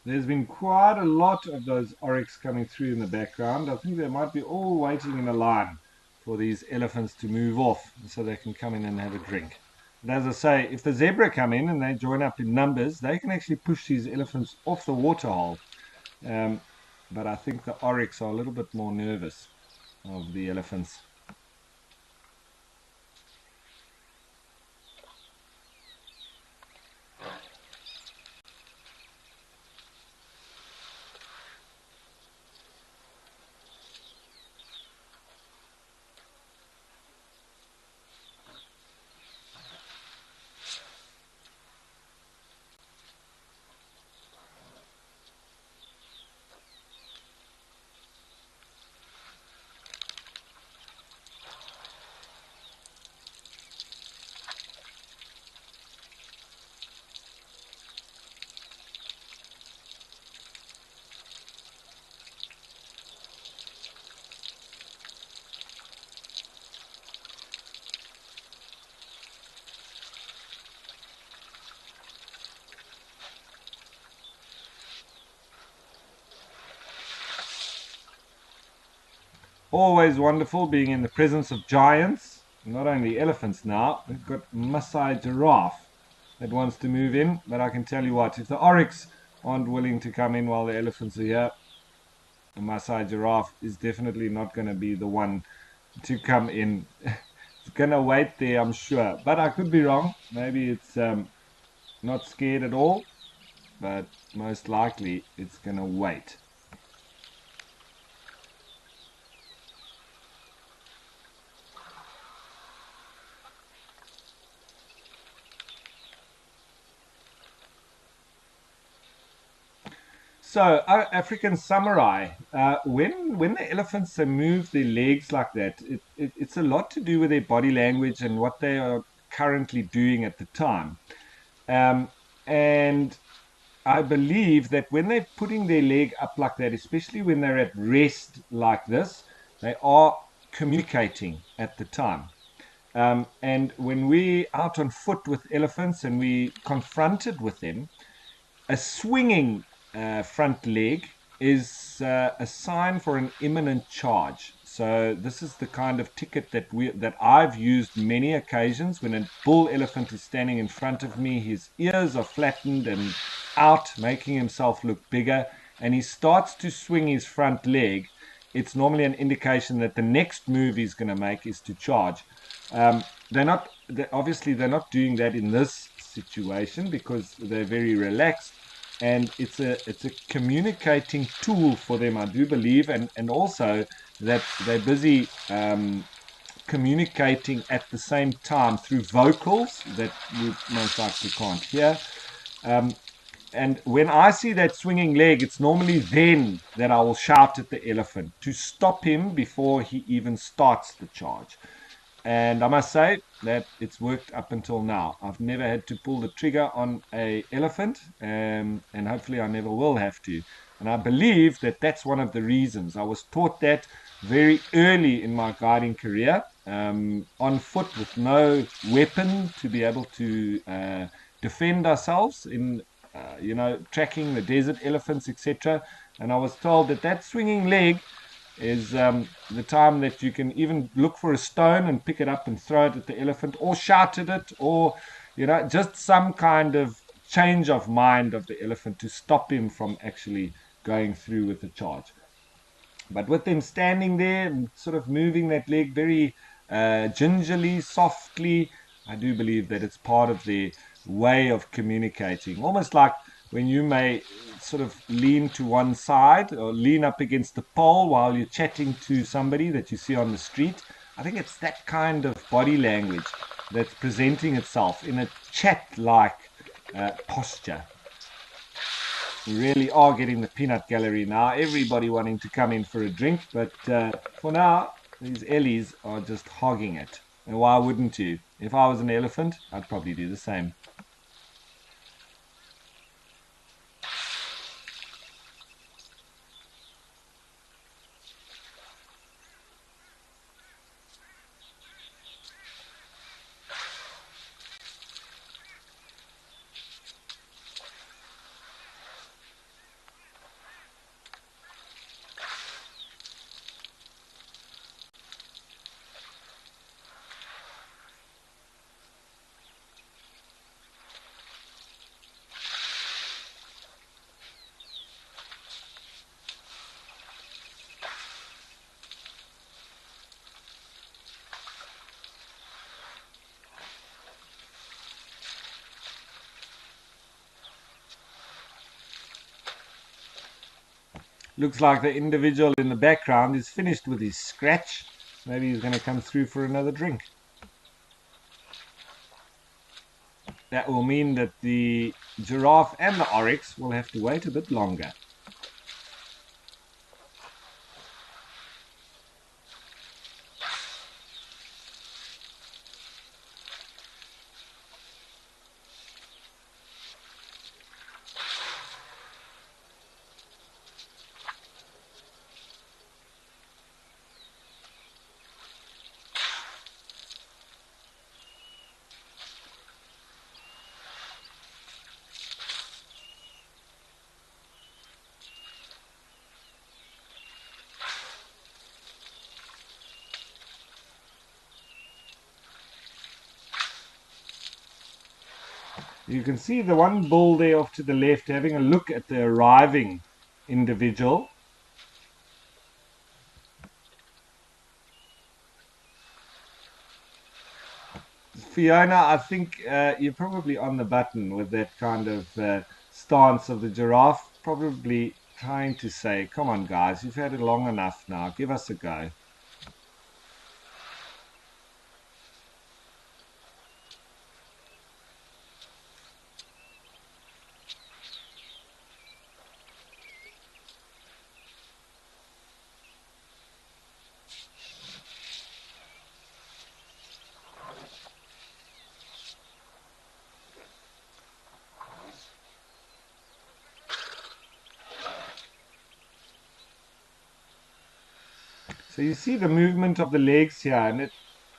There's been quite a lot of those oryx coming through in the background. I think they might be all waiting in a line for these elephants to move off so they can come in and have a drink. And as I say, if the zebra come in and they join up in numbers, they can actually push these elephants off the waterhole. Um, but I think the oryx are a little bit more nervous of the elephants. Always wonderful being in the presence of giants. Not only elephants now, we've got Maasai giraffe that wants to move in. But I can tell you what, if the oryx aren't willing to come in while the elephants are here, the Maasai giraffe is definitely not going to be the one to come in. It's going to wait there, I'm sure. But I could be wrong. Maybe it's not scared at all, but most likely it's going to wait. So, African samurai, when the elephants move their legs like that, it's a lot to do with their body language and what they are currently doing at the time. Um, and I believe that when they're putting their leg up like that, especially when they're at rest like this, they are communicating at the time. And when we're out on foot with elephants and we confronted with them, a swinging front leg is a sign for an imminent charge. So this is the kind of ticket that I've used many occasions when a bull elephant is standing in front of me. His ears are flattened and out, making himself look bigger, and he starts to swing his front leg. It's normally an indication that the next move he's going to make is to charge. Obviously they're not doing that in this situation because they're very relaxed, and it's a communicating tool for them, I do believe, and also that they're busy communicating at the same time through vocals that you most likely can't hear. And when I see that swinging leg, it's normally then that I will shout at the elephant to stop him before he even starts the charge. And I must say that it's worked up until now. I've never had to pull the trigger on a elephant, and hopefully I never will have to. And I believe that that's one of the reasons. I was taught that very early in my guiding career, on foot with no weapon to be able to defend ourselves in, tracking the desert elephants, etc. And I was told that that swinging leg is the time that you can even look for a stone and pick it up and throw it at the elephant, or shout at it, or just some kind of change of mind of the elephant to stop him from actually going through with the charge. But with them standing there and sort of moving that leg very gingerly, softly, I do believe that it's part of their way of communicating. Almost like when you may sort of lean to one side or lean up against the pole while you're chatting to somebody that you see on the street. I think it's that kind of body language that's presenting itself in a chat like posture. We really are getting the peanut gallery now. Everybody wanting to come in for a drink, but for now, these Ellies are just hogging it. And why wouldn't you? If I was an elephant, I'd probably do the same. Looks like the individual in the background is finished with his scratch. Maybe he's going to come through for another drink. That will mean that the giraffe and the oryx will have to wait a bit longer. You can see the one bull there off to the left having a look at the arriving individual. Fiona, I think you're probably on the button with that kind of stance of the giraffe, probably trying to say, come on, guys, you've had it long enough now. Give us a go. So you see the movement of the legs here, and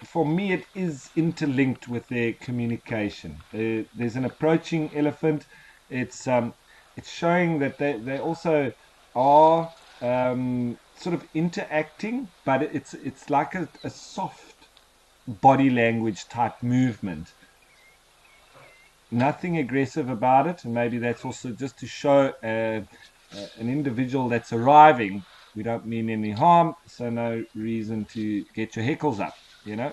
for me, it is interlinked with their communication. There's an approaching elephant. It's showing that they also are sort of interacting, but it's like a soft body language type movement. Nothing aggressive about it, and maybe that's also just to show an individual that's arriving. We don't mean any harm, so no reason to get your heckles up, you know.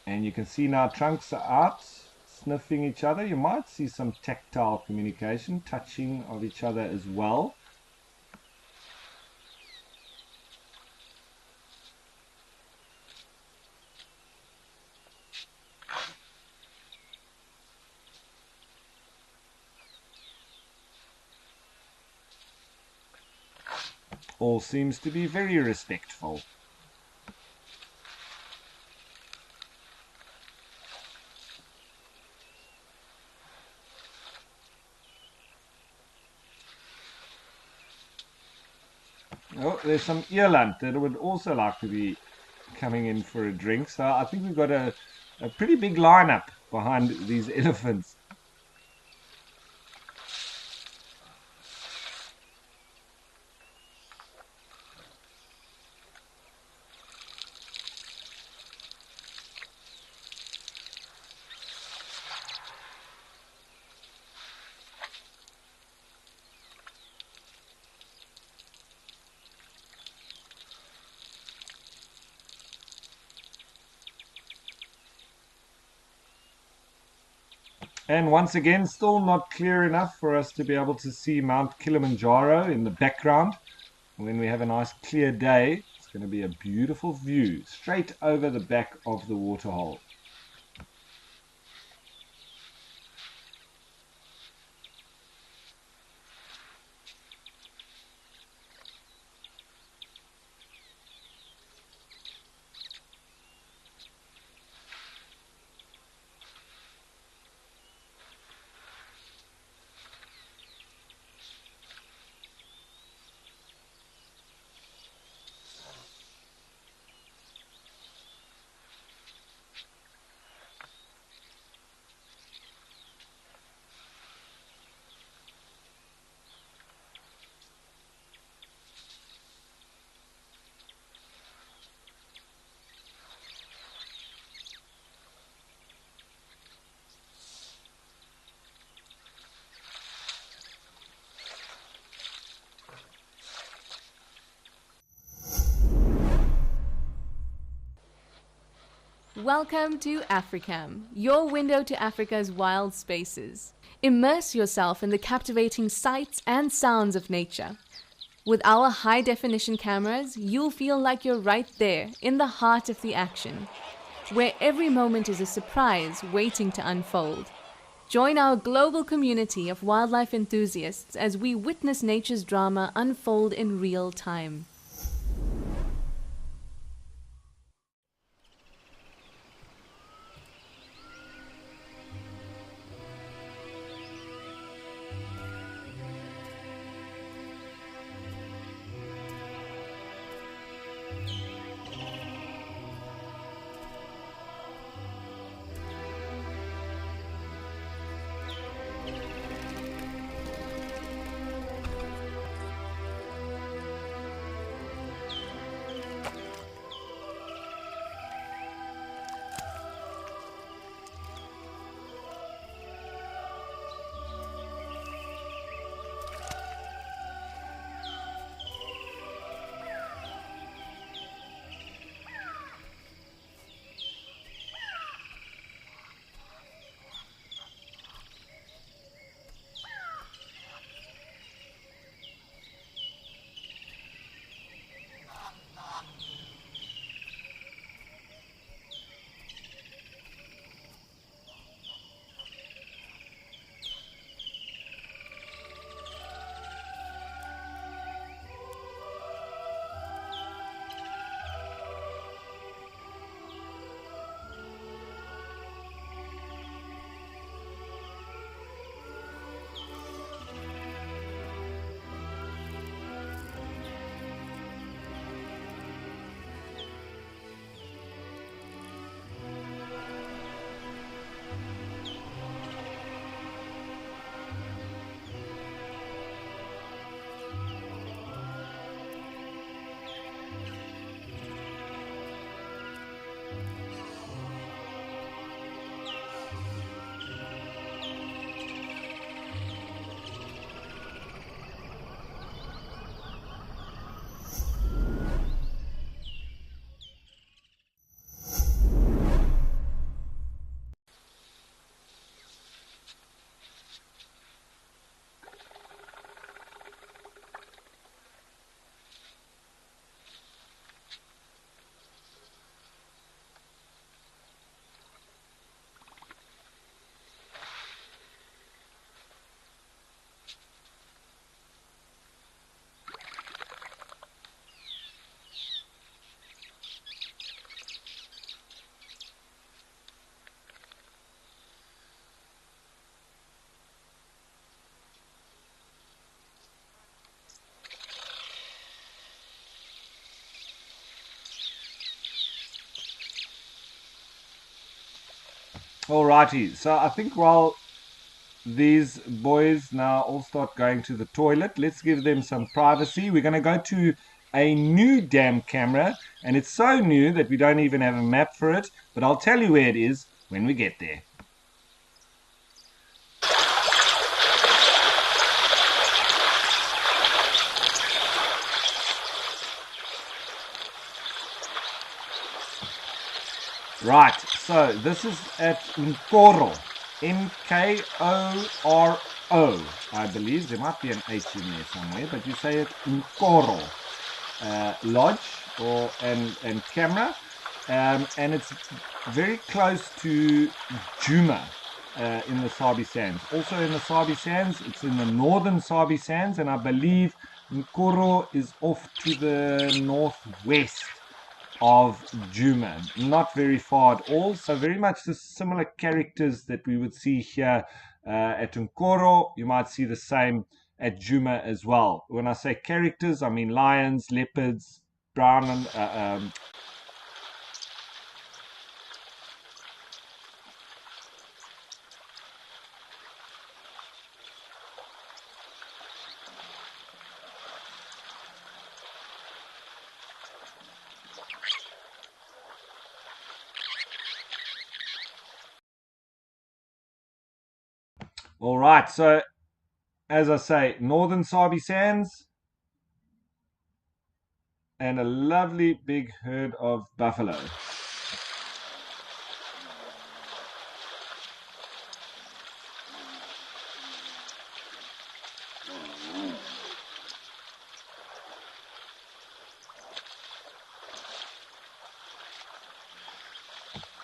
And you can see now trunks are out, sniffing each other. You might see some tactile communication, touching of each other as well. All seems to be very respectful. Oh, there's some eland that would also like to be coming in for a drink. So I think we've got a pretty big lineup behind these elephants. And once again, still not clear enough for us to be able to see Mount Kilimanjaro in the background. When we have a nice clear day, it's going to be a beautiful view straight over the back of the waterhole. Welcome to AfriCam, your window to Africa's wild spaces. Immerse yourself in the captivating sights and sounds of nature. With our high-definition cameras, you'll feel like you're right there, in the heart of the action, where every moment is a surprise waiting to unfold. Join our global community of wildlife enthusiasts as we witness nature's drama unfold in real time. Alrighty, so I think while these boys now all start going to the toilet, let's give them some privacy. We're going to go to a new dam camera, and it's so new that we don't even have a map for it, but I'll tell you where it is when we get there. Right, so this is at Nkoro, Nkoro, I believe. There might be an H in there somewhere, but you say it Nkoro Lodge and camera, and it's very close to Juma in the Sabi Sands. Also in the Sabi Sands, it's in the northern Sabi Sands, and I believe Nkoro is off to the northwest of Juma, not very far at all. So very much the similar characters that we would see here at Nkoro, you might see the same at Juma as well. When I say characters, I mean lions, leopards, brown and all right, so as I say, northern Sabi Sands and a lovely big herd of buffalo.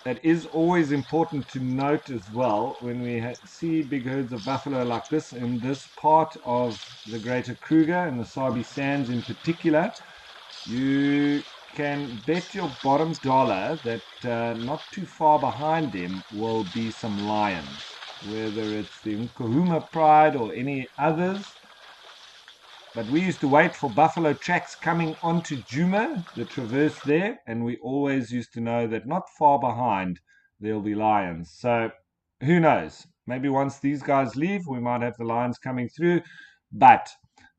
It is always important to note as well when we see big herds of buffalo like this in this part of the Greater Kruger and the Sabi Sands in particular, you can bet your bottom dollar that not too far behind them will be some lions, whether it's the Nkuhuma Pride or any others. But we used to wait for buffalo tracks coming onto Juma, the traverse there, and we always used to know that not far behind there'll be lions. So who knows? Maybe once these guys leave, we might have the lions coming through. But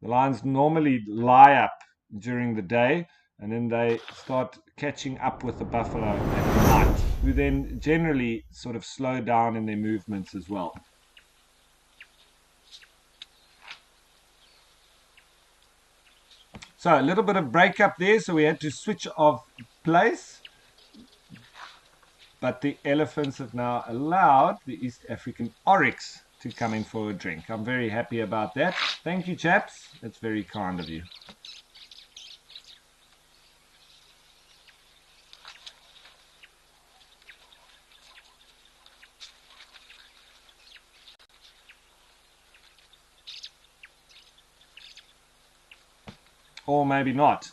the lions normally lie up during the day and then they start catching up with the buffalo at night, who then generally sort of slow down in their movements as well. So a little bit of breakup there, so we had to switch of place. But the elephants have now allowed the East African oryx to come in for a drink. I'm very happy about that. Thank you, chaps. That's very kind of you. Or maybe not.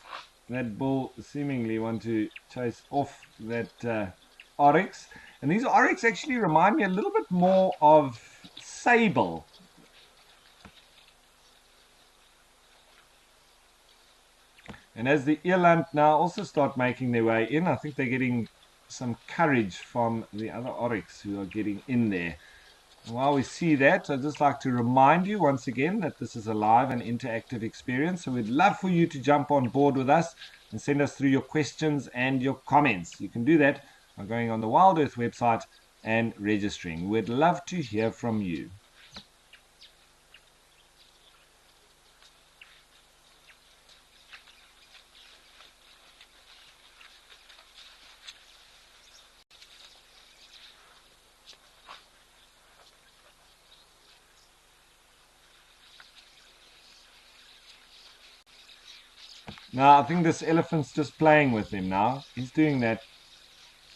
That bull seemingly want to chase off that oryx. And these oryx actually remind me a little bit more of sable. And as the eland now also start making their way in, I think they're getting some courage from the other oryx who are getting in there. And while we see that, I'd just like to remind you once again that this is a live and interactive experience. So we'd love for you to jump on board with us and send us through your questions and your comments. You can do that by going on the WildEarth website and registering. We'd love to hear from you. Now, I think this elephant's just playing with him now. He's doing that,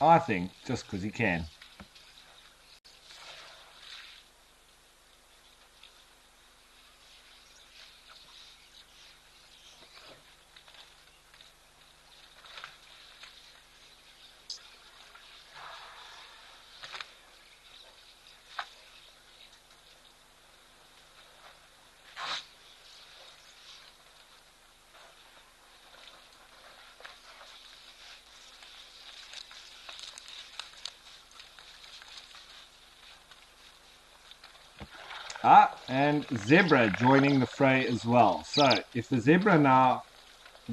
I think, just because he can. And zebra joining the fray as well. So if the zebra now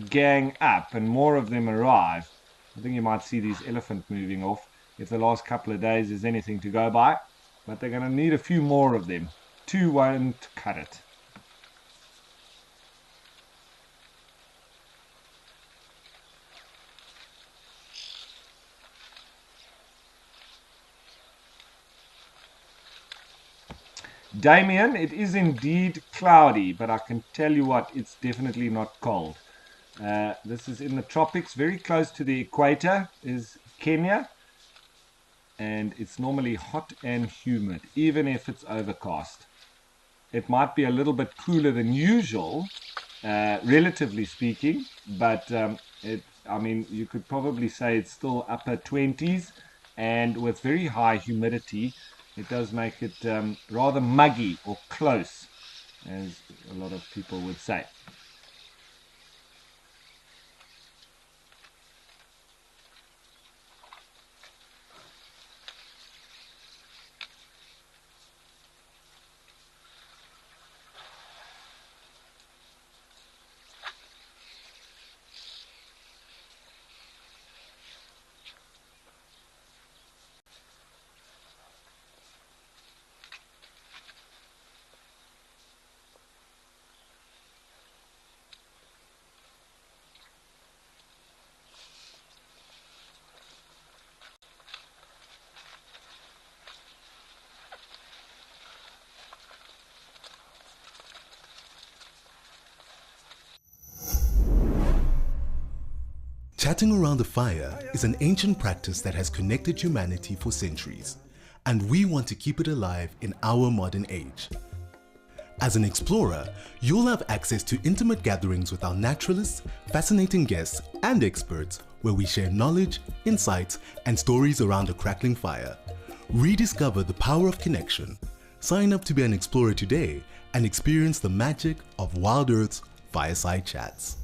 gang up and more of them arrive, I think you might see these elephant moving off if the last couple of days is anything to go by. But they're going to need a few more of them. Two won't cut it. Damien, it is indeed cloudy, but I can tell you what, it's definitely not cold. This is in the tropics, very close to the equator is Kenya, and it's normally hot and humid, even if it's overcast. It might be a little bit cooler than usual, relatively speaking, but you could probably say it's still upper 20s, and with very high humidity, it does make it rather muggy or close, as a lot of people would say. Chatting around a fire is an ancient practice that has connected humanity for centuries, and we want to keep it alive in our modern age. As an explorer, you'll have access to intimate gatherings with our naturalists, fascinating guests, and experts where we share knowledge, insights, and stories around a crackling fire. Rediscover the power of connection. Sign up to be an explorer today and experience the magic of WildEarth's Fireside Chats.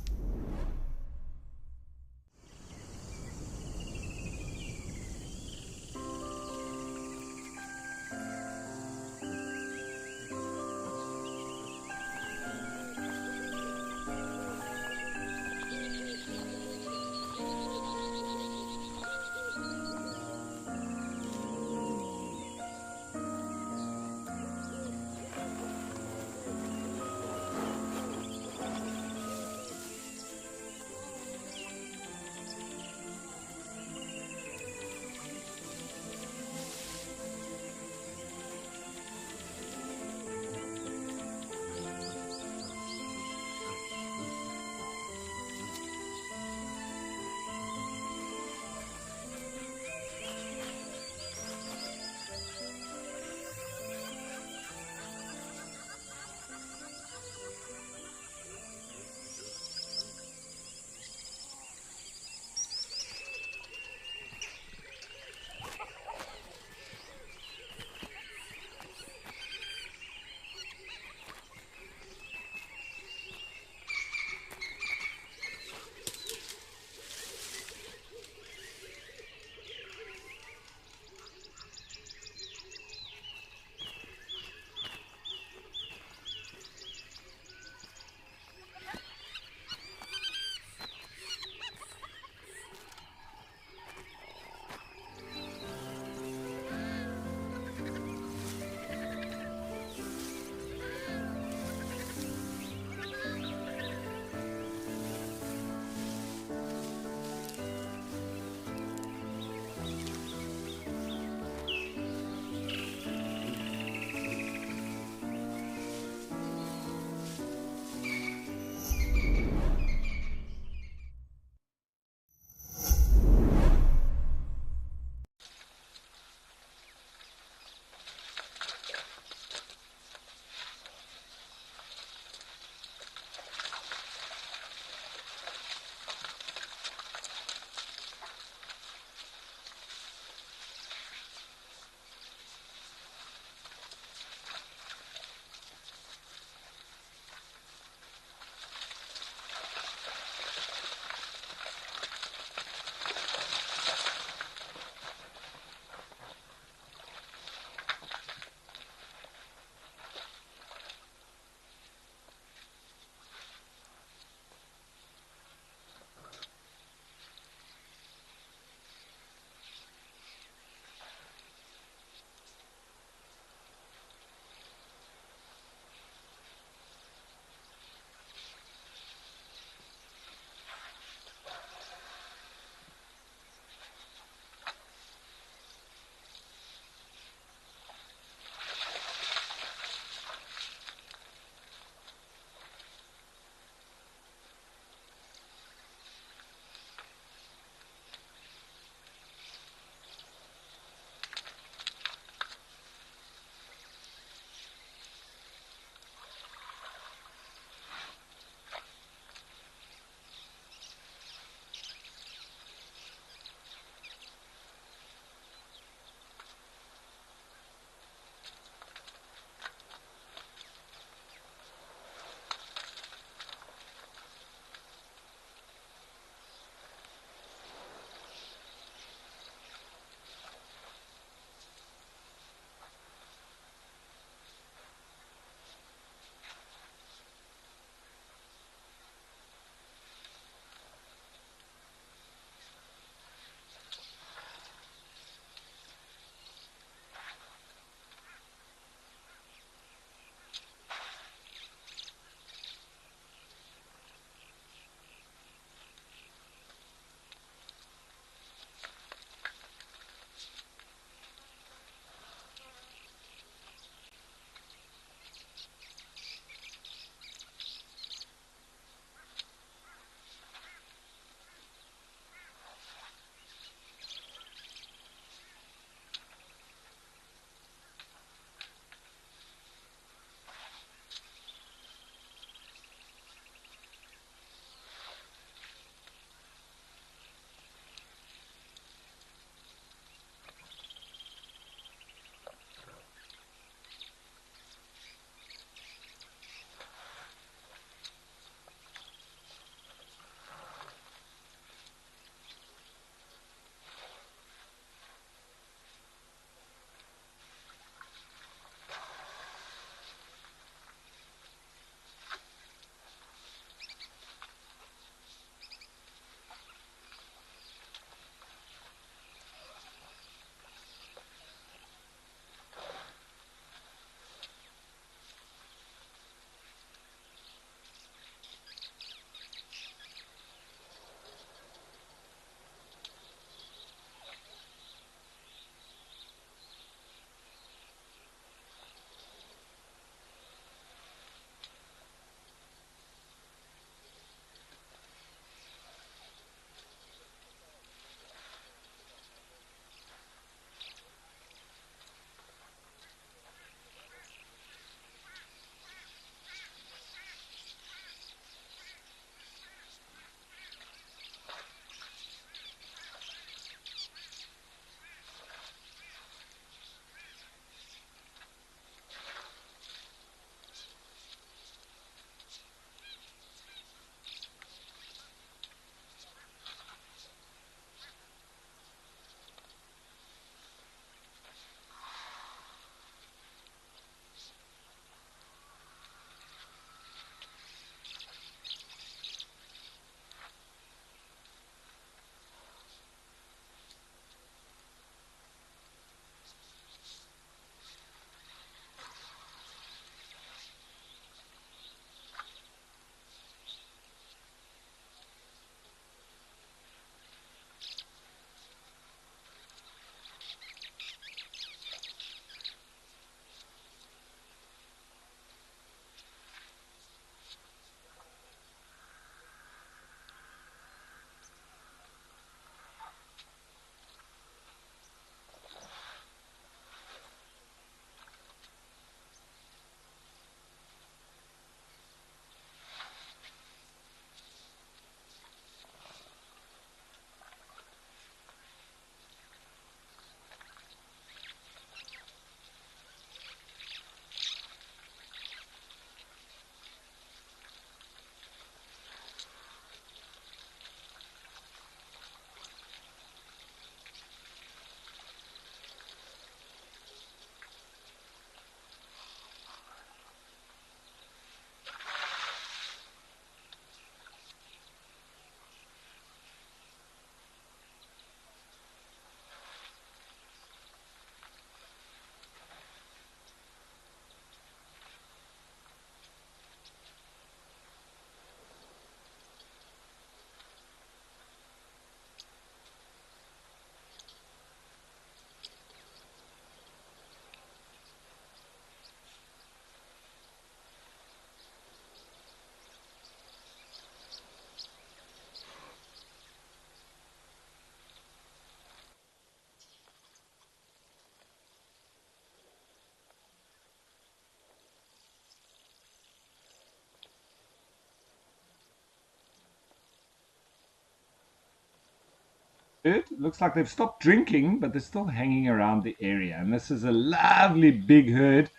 It looks like they've stopped drinking, but they're still hanging around the area. And this is a lovely big herd.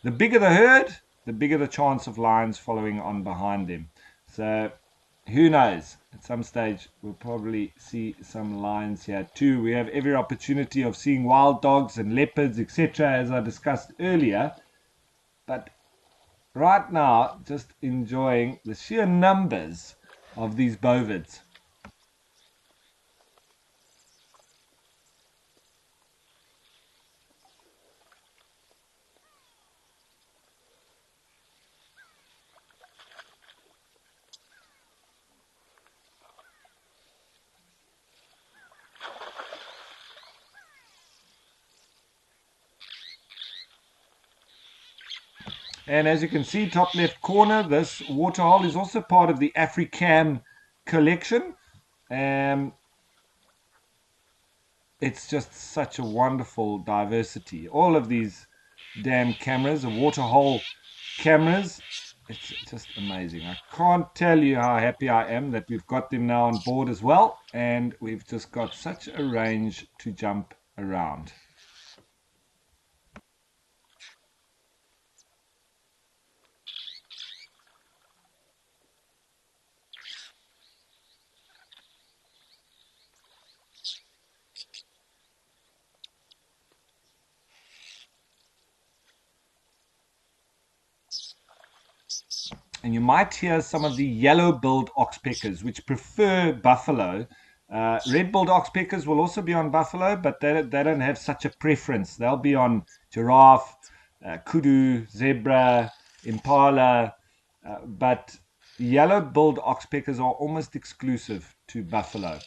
The bigger the herd, the bigger the chance of lions following on behind them. So who knows? At some stage, we'll probably see some lions here too. We have every opportunity of seeing wild dogs and leopards, etc., as I discussed earlier. But right now, just enjoying the sheer numbers of these bovids. And as you can see, top left corner, this waterhole is also part of the AfriCam collection. It's just such a wonderful diversity. All of these damn cameras, the Waterhole cameras, it's just amazing. I can't tell you how happy I am that we've got them now on board as well, and we've just got such a range to jump around. And you might hear some of the yellow-billed oxpeckers, which prefer buffalo. Red-billed oxpeckers will also be on buffalo, but they don't have such a preference. They'll be on giraffe, kudu, zebra, impala, but yellow-billed oxpeckers are almost exclusive to buffalo.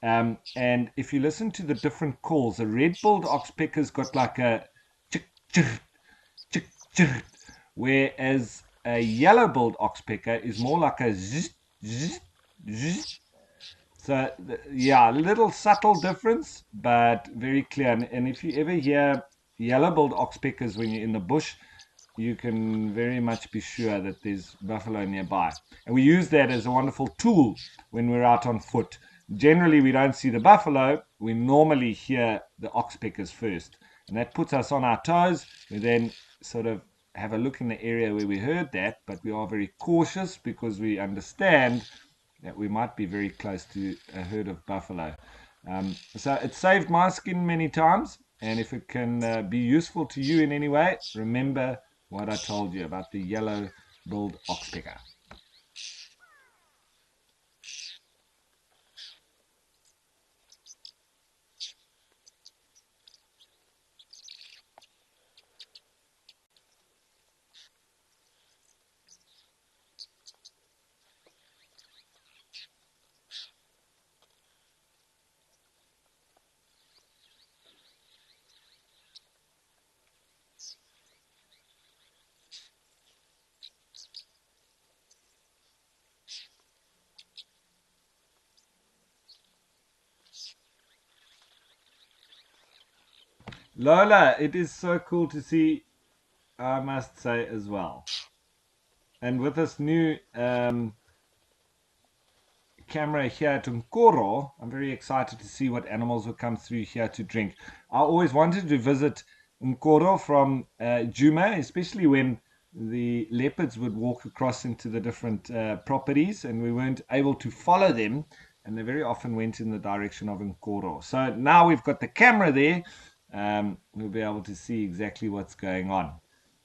And if you listen to the different calls, the red-billed oxpecker's got like a chick, chick, chick, chick, whereas a yellow-billed oxpecker is more like a zzz, zzz, zzz. So, yeah, a little subtle difference, but very clear. And if you ever hear yellow-billed oxpeckers when you're in the bush, you can very much be sure that there's buffalo nearby. And we use that as a wonderful tool when we're out on foot. Generally, we don't see the buffalo. We normally hear the oxpeckers first. And that puts us on our toes. We then sort of have a look in the area where we heard that, but we are very cautious because we understand that we might be very close to a herd of buffalo. So it saved my skin many times, and if it can be useful to you in any way, remember what I told you about the yellow-billed oxpecker. Lola, it is so cool to see, I must say as well. And with this new camera here at Nkoro, I'm very excited to see what animals will come through here to drink. I always wanted to visit Nkoro from Juma, especially when the leopards would walk across into the different properties and we weren't able to follow them, and they very often went in the direction of Nkoro. So now we've got the camera there, we'll be able to see exactly what's going on.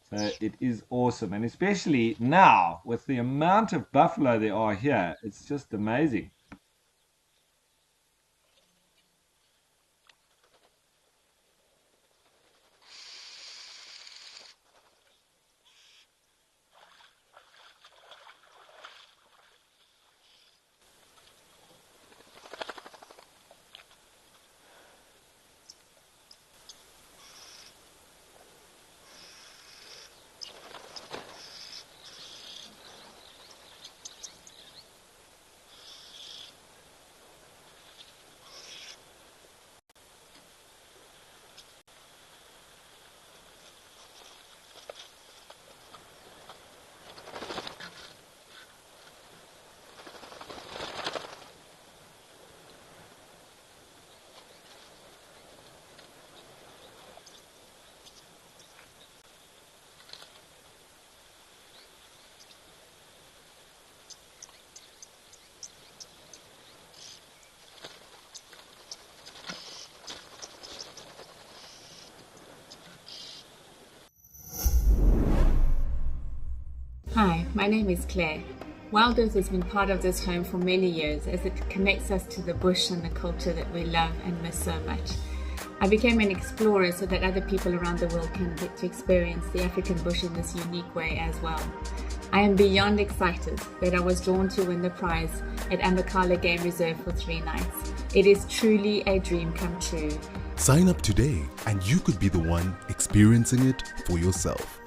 So it is awesome. And especially now with the amount of buffalo there are here, it's just amazing. my name is Claire. WildEarth has been part of this home for many years as it connects us to the bush and the culture that we love and miss so much. I became an explorer so that other people around the world can get to experience the African bush in this unique way as well. I am beyond excited that I was drawn to win the prize at Ambakala Game Reserve for 3 nights. It is truly a dream come true. Sign up today and you could be the one experiencing it for yourself.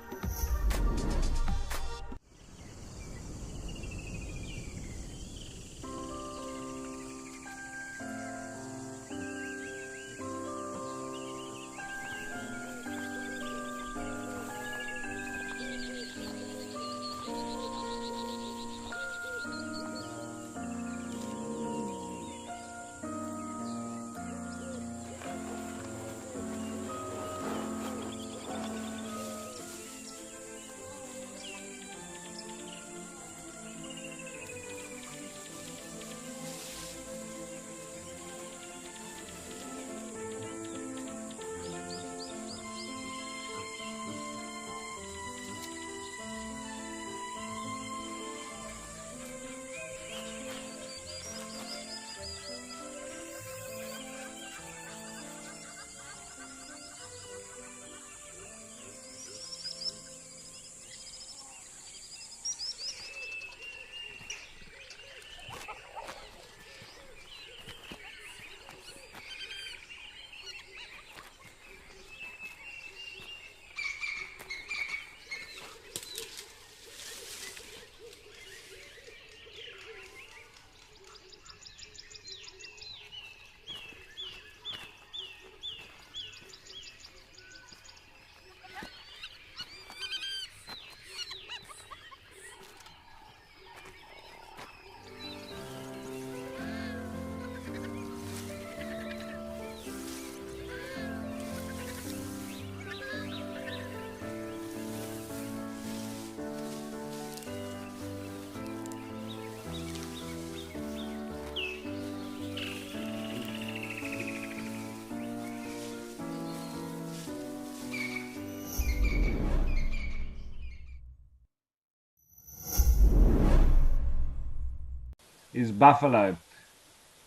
Is buffalo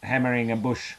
hammering a bush.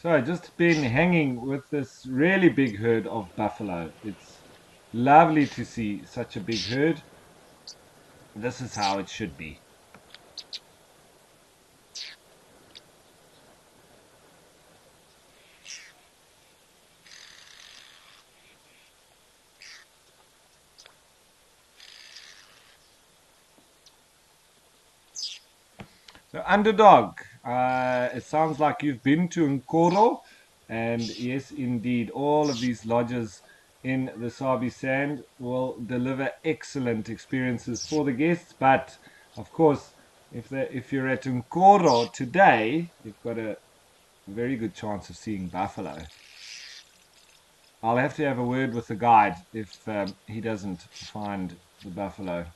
So I've just been hanging with this really big herd of buffalo. It's lovely to see such a big herd. This is how it should be. So Underdog, it sounds like you've been to Nkoro, and yes, indeed, all of these lodges in the Sabi Sand will deliver excellent experiences for the guests. But of course, if you're at Nkoro today, you've got to very good chance of seeing buffalo. I'll have to have a word with the guide if he doesn't find the buffalo.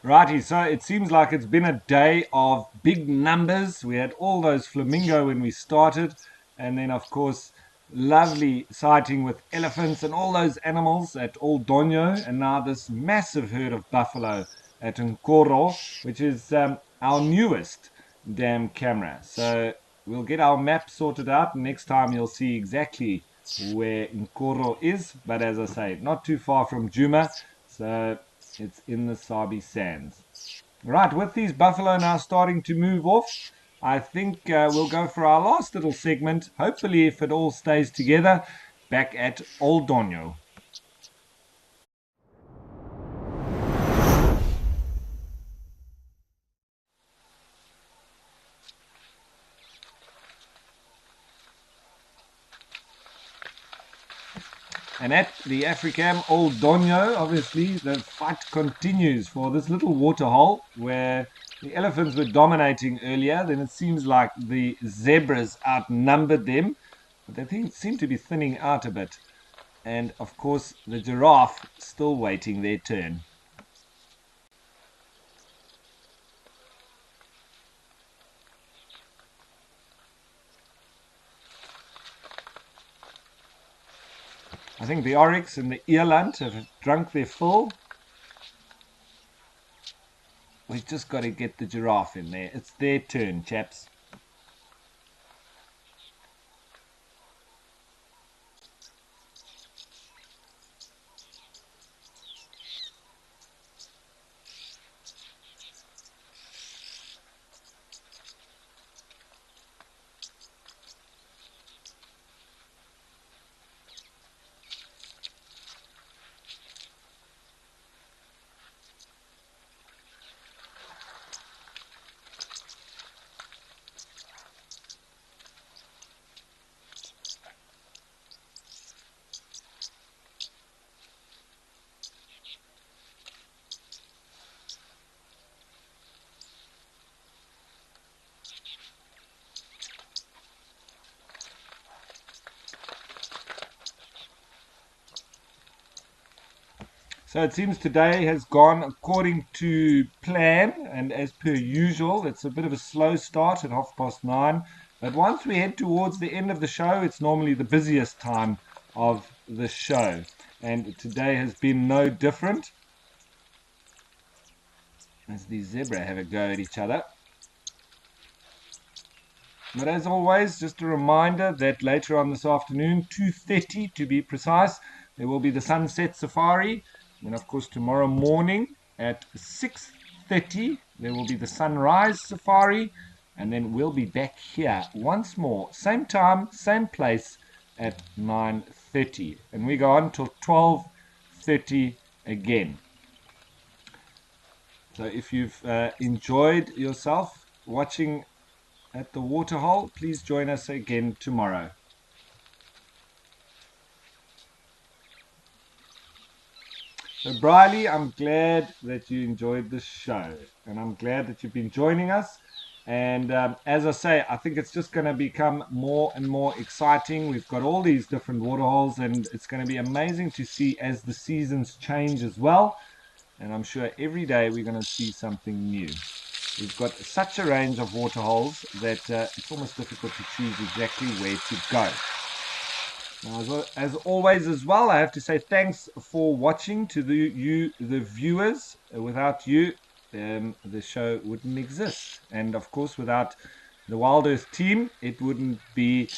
Righty, so it seems like it's been a day of big numbers. We had all those flamingo when we started, and then, of course, lovely sighting with elephants and all those animals at Old Donyo, and now this massive herd of buffalo at Nkoro, which is our newest dam camera. So we'll get our map sorted out. Next time you'll see exactly where Nkoro is, but as I say, not too far from Juma. So it's in the Sabi Sands. Right, with these buffalo now starting to move off, I think we'll go for our last little segment. Hopefully, if it all stays together, back at Old Donyo. And at the Africam Old Donyo, obviously, the fight continues for this little waterhole where the elephants were dominating earlier. Then it seems like the zebras outnumbered them, but they seem to be thinning out a bit. And of course, the giraffe still waiting their turn. I think the oryx and the eland have drunk their fill. We've just got to get the giraffe in there. It's their turn, chaps. So it seems today has gone according to plan, and as per usual, it's a bit of a slow start at 9:30. But once we head towards the end of the show, it's normally the busiest time of the show. And today has been no different, as the zebra have a go at each other. But as always, just a reminder that later on this afternoon, 2:30 to be precise, there will be the sunset safari. And of course, tomorrow morning at 6:30, there will be the sunrise safari. And then we'll be back here once more, same time, same place at 9:30. And we go on till 12:30 again. So if you've enjoyed yourself watching at the Waterhole, please join us again tomorrow. So Briley, I'm glad that you enjoyed the show, and I'm glad that you've been joining us. And as I say, I think it's just going to become more and more exciting. We've got all these different waterholes, and it's going to be amazing to see as the seasons change as well. And I'm sure every day we're going to see something new. We've got such a range of waterholes that it's almost difficult to choose exactly where to go. Now, as always as well, I have to say thanks for watching to the viewers. Without you, the show wouldn't exist. And of course, without the WildEarth team, it wouldn't be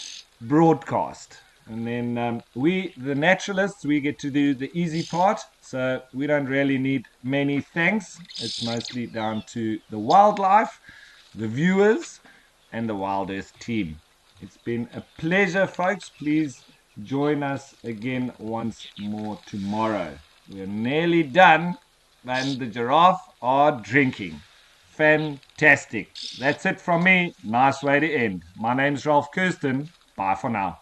broadcast. And then we, the naturalists, we get to do the easy part. So we don't really need many thanks. It's mostly down to the wildlife, the viewers, and the WildEarth team. It's been a pleasure, folks. Please join us again once more tomorrow. We're nearly done, and the giraffe are drinking. Fantastic. That's it from me. Nice way to end. My name's Ralph Kirsten. Bye for now.